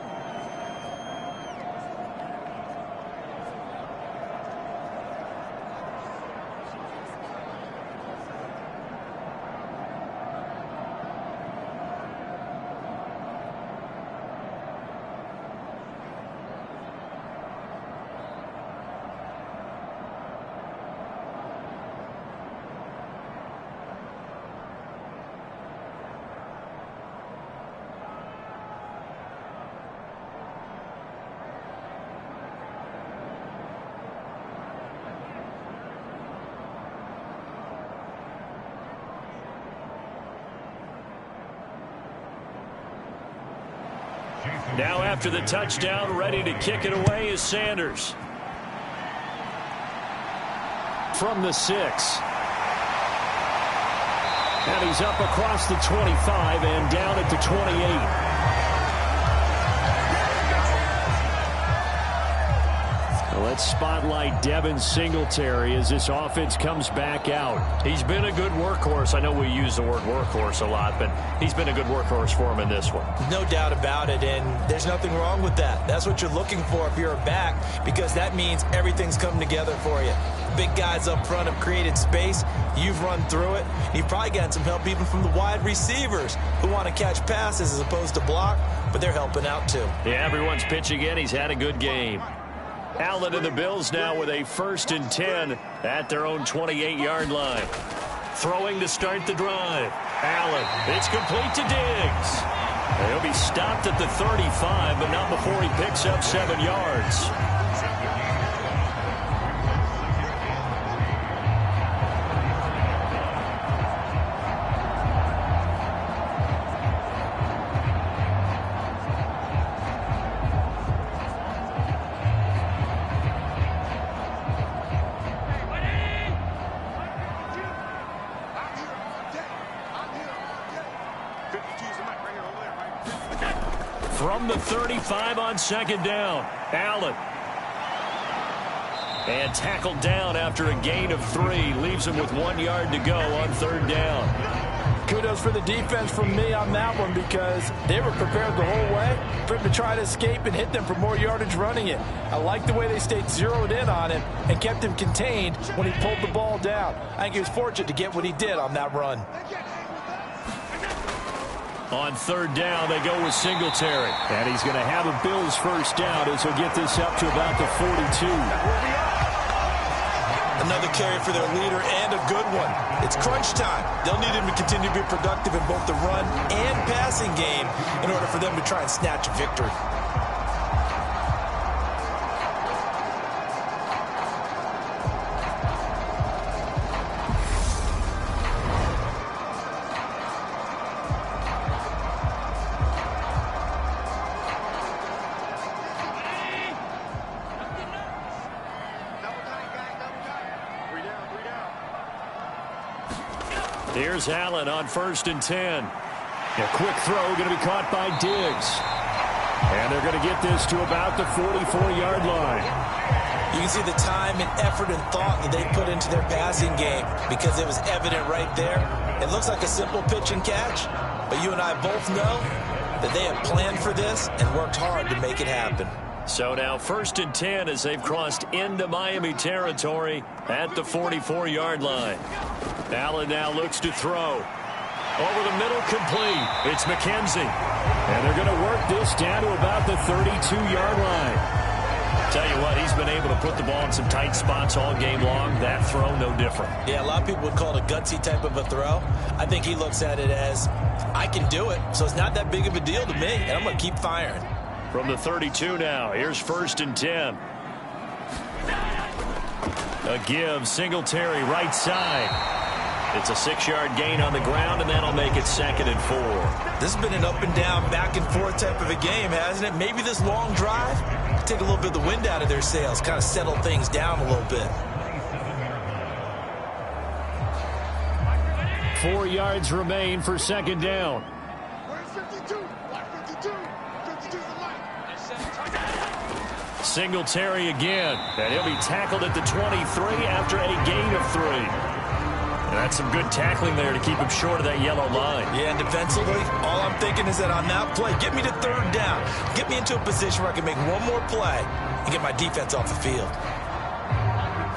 Now after the touchdown, ready to kick it away is Sanders. From the 6. And he's up across the 25 and down at the 28. Let's spotlight Devin Singletary as this offense comes back out. He's been a good workhorse. I know we use the word workhorse a lot, but he's been a good workhorse for him in this one. No doubt about it, and there's nothing wrong with that. That's what you're looking for if you're a back, because that means everything's come together for you. Big guys up front have created space. You've run through it. You've probably gotten some help even from the wide receivers who want to catch passes as opposed to block, but they're helping out too. Yeah, everyone's pitching in. He's had a good game. Allen and the Bills now with a 1st and 10 at their own 28-yard line. Throwing to start the drive. Allen, it's complete to Diggs. He'll be stopped at the 35, but not before he picks up 7 yards. From the 35 on 2nd down, Allen. And tackled down after a gain of 3. Leaves him with 1 yard to go on 3rd down. Kudos for the defense from me on that one, because they were prepared the whole way for him to try to escape and hit them for more yardage running it. I like the way they stayed zeroed in on him and kept him contained when he pulled the ball down. I think he was fortunate to get what he did on that run. On 3rd down, they go with Singletary. And he's going to have a Bills first down as he'll get this up to about the 42. Another carry for their leader, and a good one. It's crunch time. They'll need him to continue to be productive in both the run and passing game in order for them to try and snatch a victory. Here's Allen on 1st and 10. A quick throw going to be caught by Diggs. And they're going to get this to about the 44-yard line. You can see the time and effort and thought that they put into their passing game, because it was evident right there. It looks like a simple pitch and catch, but you and I both know that they have planned for this and worked hard to make it happen. So now 1st and 10 as they've crossed into Miami territory at the 44-yard line. Allen now looks to throw. Over the middle, complete. It's McKenzie. And they're going to work this down to about the 32-yard line. Tell you what, he's been able to put the ball in some tight spots all game long. That throw, no different. Yeah, a lot of people would call it a gutsy type of a throw. I think he looks at it as, I can do it, so it's not that big of a deal to me, and I'm going to keep firing. From the 32 now, here's 1st and 10. A give, Singletary right side. It's a 6-yard gain on the ground, and that'll make it 2nd and 4. This has been an up and down, back and forth type of a game, hasn't it? Maybe this long drive take a little bit of the wind out of their sails, kind of settle things down a little bit. 4 yards remain for second down. Singletary again, and he'll be tackled at the 23 after a gain of 3. And that's some good tackling there to keep him short of that yellow line. Yeah, and defensively, all I'm thinking is that on that play, get me to third down. Get me into a position where I can make one more play and get my defense off the field.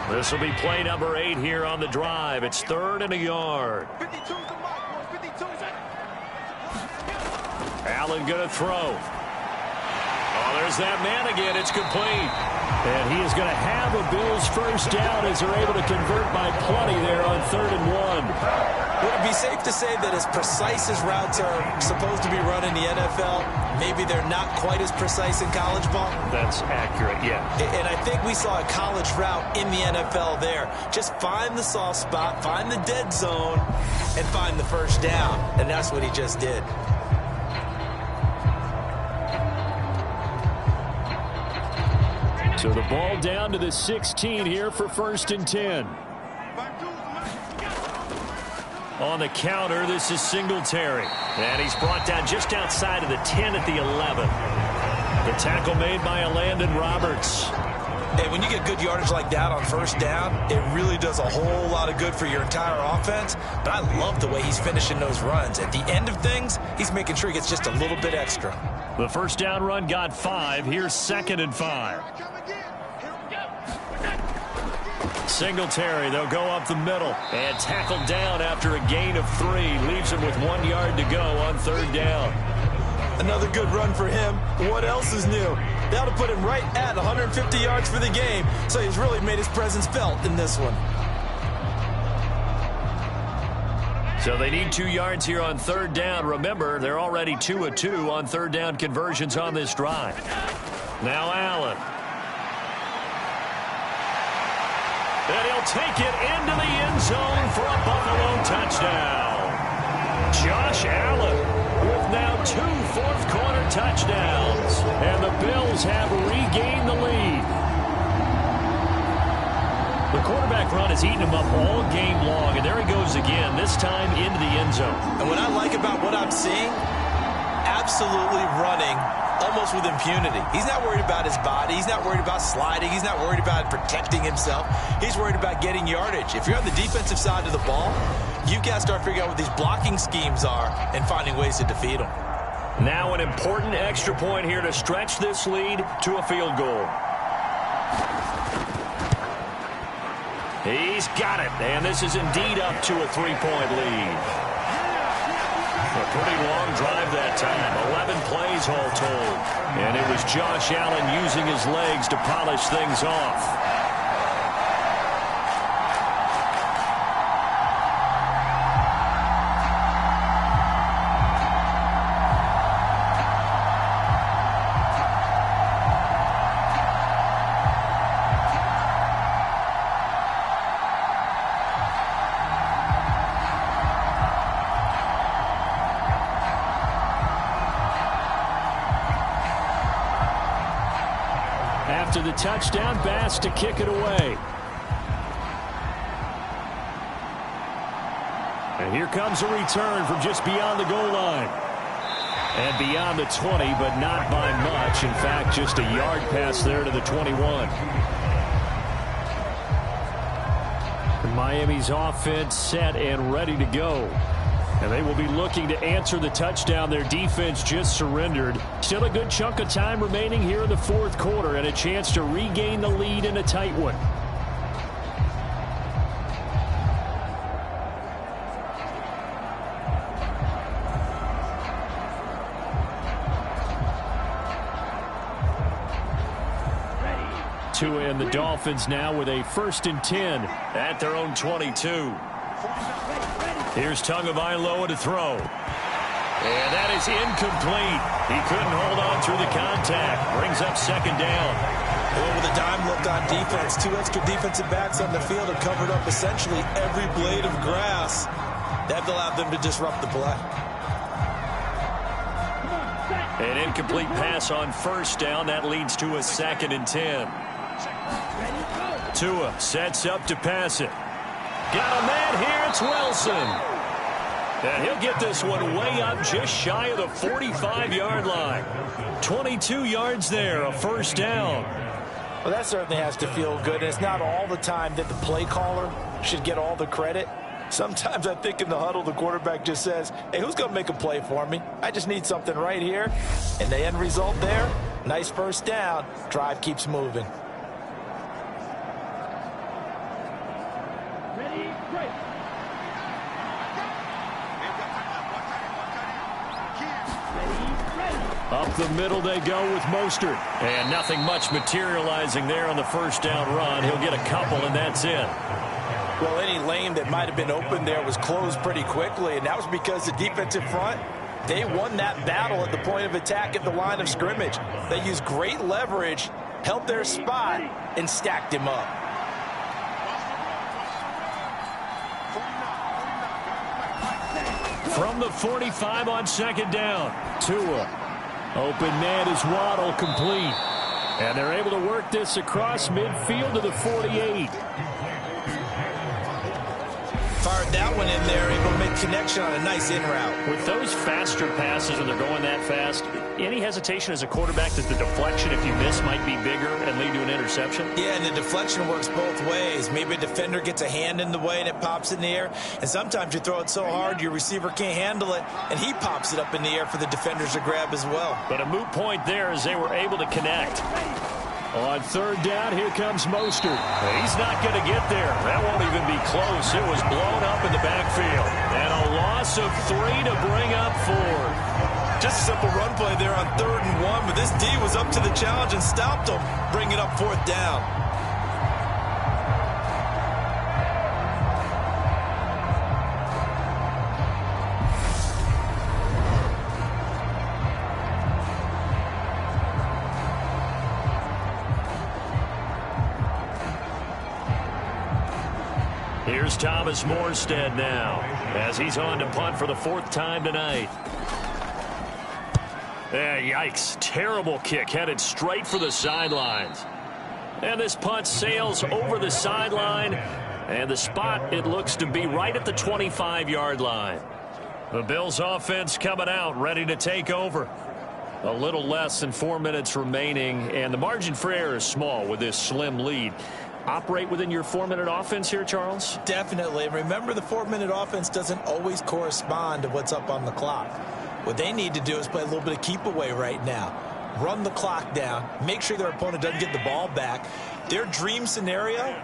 This will be play number 8 here on the drive. It's 3rd and a yard. Allen going to throw. Oh, there's that man again. It's complete. And he is going to have a Bills first down as they're able to convert by plenty there on 3rd and 1. Would it be safe to say that as precise as routes are supposed to be run in the NFL, maybe they're not quite as precise in college ball? That's accurate, yeah. And I think we saw a college route in the NFL there. Just find the soft spot, find the dead zone, and find the first down. And that's what he just did. So the ball down to the 16 here for 1st and 10. On the counter, this is Singletary. And he's brought down just outside of the 10 at the 11. The tackle made by Landon Roberts. And when you get good yardage like that on first down, it really does a whole lot of good for your entire offense. But I love the way he's finishing those runs. At the end of things, he's making sure he gets just a little bit extra. The first down run got 5. Here's 2nd and 5. Singletary, they'll go up the middle and tackle down after a gain of 3. Leaves him with 1 yard to go on 3rd down. Another good run for him. What else is new? That'll put him right at 150 yards for the game, so he's really made his presence felt in this one. So they need 2 yards here on 3rd down. Remember, they're already 2 of 2 on 3rd down conversions on this drive. Now Allen. And he'll take it into the end zone for a Buffalo touchdown. Josh Allen with now 2 fourth-quarter touchdowns. And the Bills have regained the lead. The quarterback run has eaten him up all game long, and there he goes again, this time into the end zone. And what I like about what I'm seeing, absolutely running almost with impunity. He's not worried about his body. He's not worried about sliding. He's not worried about protecting himself. He's worried about getting yardage. If you're on the defensive side of the ball, you've got to start figuring out what these blocking schemes are and finding ways to defeat them. Now an important extra point here to stretch this lead to a field goal. He's got it, and this is indeed up to a 3-point lead. A pretty long drive that time, 11 plays all told. And it was Josh Allen using his legs to polish things off. After the touchdown, Bass to kick it away. And here comes a return from just beyond the goal line. And beyond the 20, but not by much. In fact, just a yard pass there to the 21. And Miami's offense set and ready to go. And they will be looking to answer the touchdown their defense just surrendered. Still a good chunk of time remaining here in the 4th quarter and a chance to regain the lead in a tight one. Tua and the Dolphins now with a 1st and 10 at their own 22. Here's Tagovailoa to throw. And that is incomplete. He couldn't hold on through the contact. Brings up 2nd down. Well, with a dime look on defense, 2 extra defensive backs on the field have covered up essentially every blade of grass. That allowed them to disrupt the play. An incomplete pass on first down. That leads to a 2nd and 10. Tua sets up to pass it. Got a man here. It's Wilson. And he'll get this one way up just shy of the 45-yard line. 22 yards there, a first down. Well, that certainly has to feel good. And it's not all the time that the play caller should get all the credit. Sometimes I think in the huddle, the quarterback just says, hey, who's going to make a play for me? I just need something right here. And the end result there, nice first down. Drive keeps moving. Ready, break. Up the middle they go with Mostert. And nothing much materializing there on the first down run. He'll get a couple, and that's it. Well, any lane that might have been open there was closed pretty quickly, and that was because the defensive front, they won that battle at the point of attack at the line of scrimmage. They used great leverage, held their spot, and stacked him up. From the 45 on 2nd down, Tua. Open man is Waddle, complete. And they're able to work this across midfield to the 48. Fired that one in there, able to make connection on a nice in route. With those faster passes and they're going that fast, any hesitation as a quarterback that the deflection, if you miss, might be bigger and lead to an interception? Yeah, and the deflection works both ways. Maybe a defender gets a hand in the way and it pops in the air. And sometimes you throw it so hard your receiver can't handle it, and he pops it up in the air for the defenders to grab as well. But a moot point there as they were able to connect. On 3rd down, here comes Mostert. He's not going to get there. That won't even be close. It was blown up in the backfield. And a loss of 3 to bring up 4. Just a simple run play there on 3rd and 1, but this D was up to the challenge and stopped him, bringing up 4th down. Here's Thomas Morstead now as he's on to punt for the 4th time tonight. Yikes. Terrible kick headed straight for the sidelines. And this punt sails over the sideline. And the spot, it looks to be right at the 25-yard line. The Bills offense coming out, ready to take over. A little less than 4 minutes remaining. And the margin for error is small with this slim lead. Operate within your 4-minute offense here, Charles? Definitely. Remember, the 4-minute offense doesn't always correspond to what's up on the clock. What they need to do is play a little bit of keep away right now. Run the clock down. Make sure their opponent doesn't get the ball back. Their dream scenario,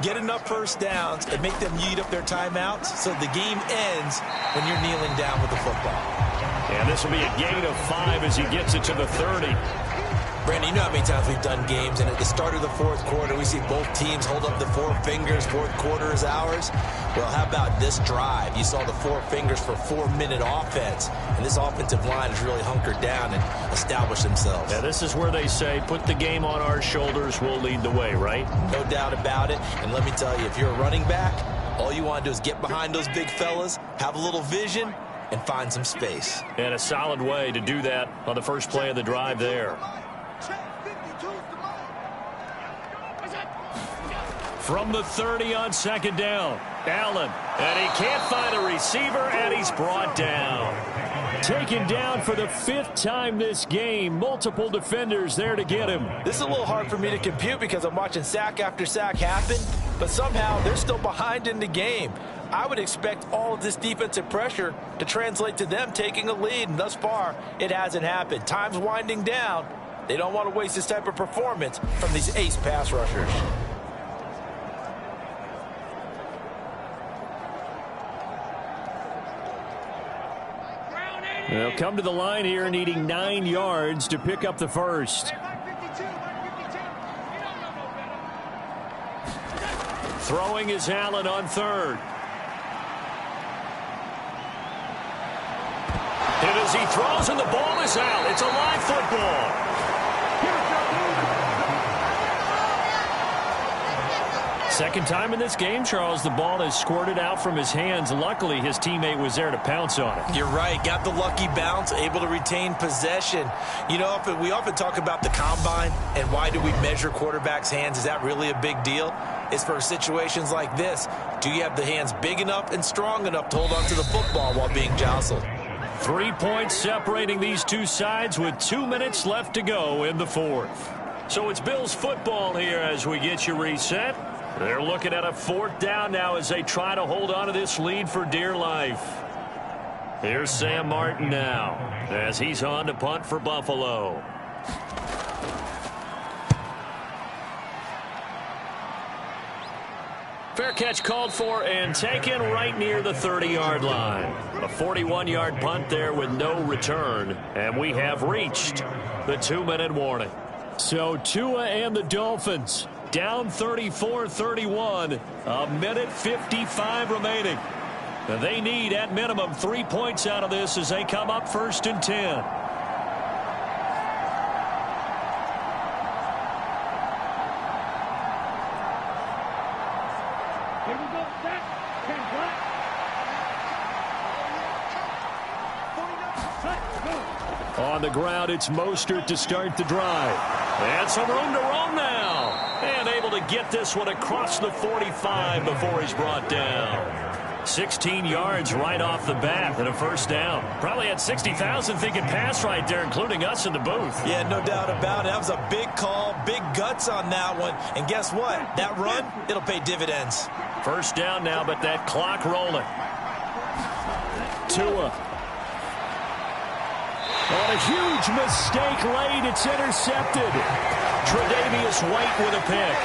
get enough first downs and make them eat up their timeouts so the game ends when you're kneeling down with the football. And this will be a gain of 5 as he gets it to the 30. Brandon, you know how many times we've done games, and at the start of the 4th quarter, we see both teams hold up the 4 fingers, 4th quarter is ours. Well, how about this drive? You saw the 4 fingers for 4-minute offense, and this offensive line has really hunkered down and established themselves. Yeah, this is where they say, put the game on our shoulders, we'll lead the way, right? No doubt about it, and let me tell you, if you're a running back, all you want to do is get behind those big fellas, have a little vision, and find some space. And a solid way to do that on the first play of the drive there. From the 30 on 2nd down, Allen, and he can't find a receiver, and he's brought down. Taken down for the 5th time this game. Multiple defenders there to get him. This is a little hard for me to compute because I'm watching sack after sack happen, but somehow they're still behind in the game. I would expect all of this defensive pressure to translate to them taking a lead, and thus far, it hasn't happened. Time's winding down. They don't want to waste this type of performance from these ace pass rushers. They'll come to the line here needing 9 yards to pick up the first. Throwing is Allen on 3rd. And as he throws and the ball is out, it's a live football. Second time in this game, Charles, the ball has squirted out from his hands. Luckily, his teammate was there to pounce on it. You're right. Got the lucky bounce, able to retain possession. You know, we often talk about the combine and why do we measure quarterbacks' hands. Is that really a big deal? It's for situations like this. Do you have the hands big enough and strong enough to hold on to the football while being jostled? 3 points separating these two sides with 2 minutes left to go in the fourth. So it's Bills football here as we get you reset. They're looking at a 4th down now as they try to hold on to this lead for dear life. Here's Sam Martin now as he's on to punt for Buffalo. Fair catch called for and taken right near the 30-yard line. A 41-yard punt there with no return, and we have reached the 2-minute warning. So Tua and the Dolphins down 34-31, a minute 55 remaining. They need at minimum 3 points out of this as they come up 1st and 10. On the ground, it's Mostert to start the drive. And some room to roam now. And able to get this one across the 45 before he's brought down. 16 yards right off the bat and a 1st down. Probably had 60,000 thinking pass right there, including us in the booth. Yeah, no doubt about it. That was a big call, big guts on that one. And guess what? That run, it'll pay dividends. 1st down now, but that clock rolling. Tua. On a huge mistake late, it's intercepted. Tre'Davious White with a pick.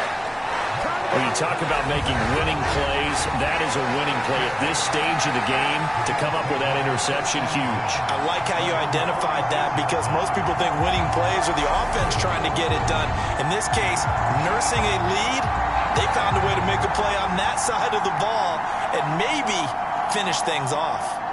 When you talk about making winning plays, that is a winning play at this stage of the game. To come up with that interception, huge. I like how you identified that because most people think winning plays are the offense trying to get it done. In this case, nursing a lead, they found a way to make a play on that side of the ball and maybe finish things off.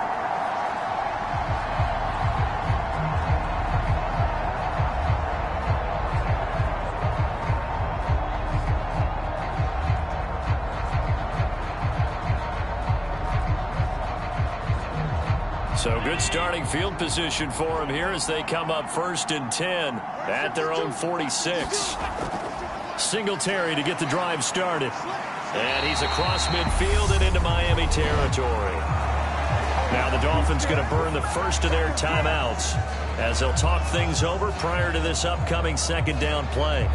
So good starting field position for him here as they come up 1st and 10 at their own 46. Singletary to get the drive started. And he's across midfield and into Miami territory. Now the Dolphins going to burn the first of their timeouts as they'll talk things over prior to this upcoming 2nd down play.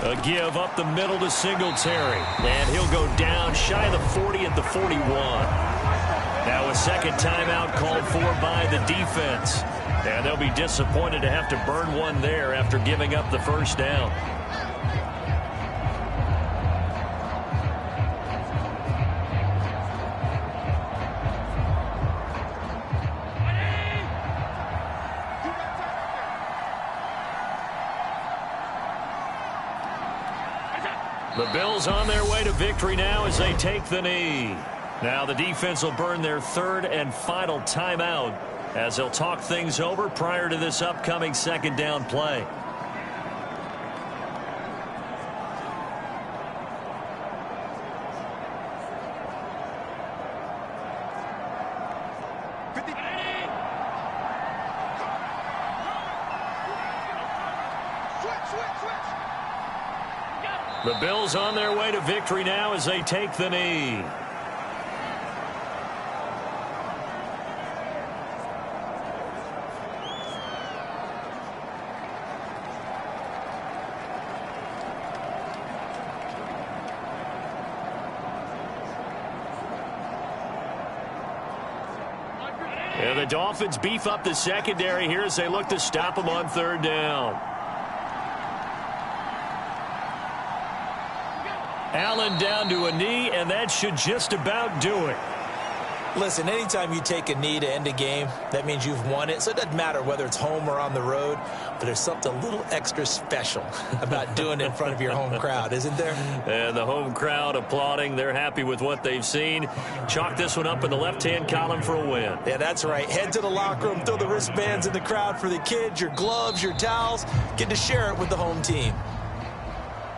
A give up the middle to Singletary. And he'll go down shy of the 40 at the 41. Now a 2nd timeout called for by the defense. And they'll be disappointed to have to burn one there after giving up the 1st down. The Bills on their way to victory now as they take the knee. Now the defense will burn their 3rd and final timeout as they'll talk things over prior to this upcoming 2nd down play. The Bills on their way to victory now as they take the knee. And the Dolphins beef up the secondary here as they look to stop them on 3rd down. Allen down to a knee, and that should just about do it. Listen, anytime you take a knee to end a game, that means you've won it. So it doesn't matter whether it's home or on the road, but there's something a little extra special about doing it in front of your home crowd, isn't there? And the home crowd applauding. They're happy with what they've seen. Chalk this one up in the left-hand column for a win. Yeah, that's right. Head to the locker room, throw the wristbands in the crowd for the kids, your gloves, your towels. Get to share it with the home team.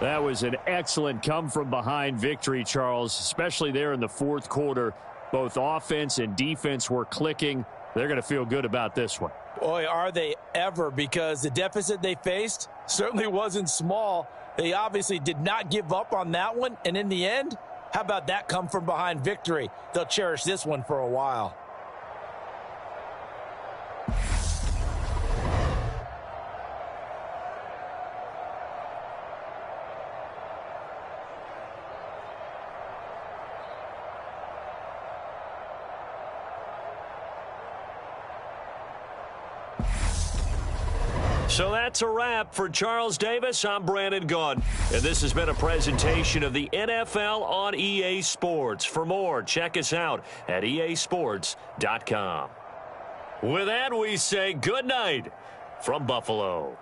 That was an excellent come-from-behind victory, Charles, especially there in the fourth quarter. Both offense and defense were clicking. They're going to feel good about this one. Boy, are they ever, because the deficit they faced certainly wasn't small. They obviously did not give up on that one, and in the end, how about that come-from-behind victory? They'll cherish this one for a while. So that's a wrap for Charles Davis. I'm Brandon Gunn, and this has been a presentation of the NFL on EA Sports. For more, check us out at easports.com. With that, we say good night from Buffalo.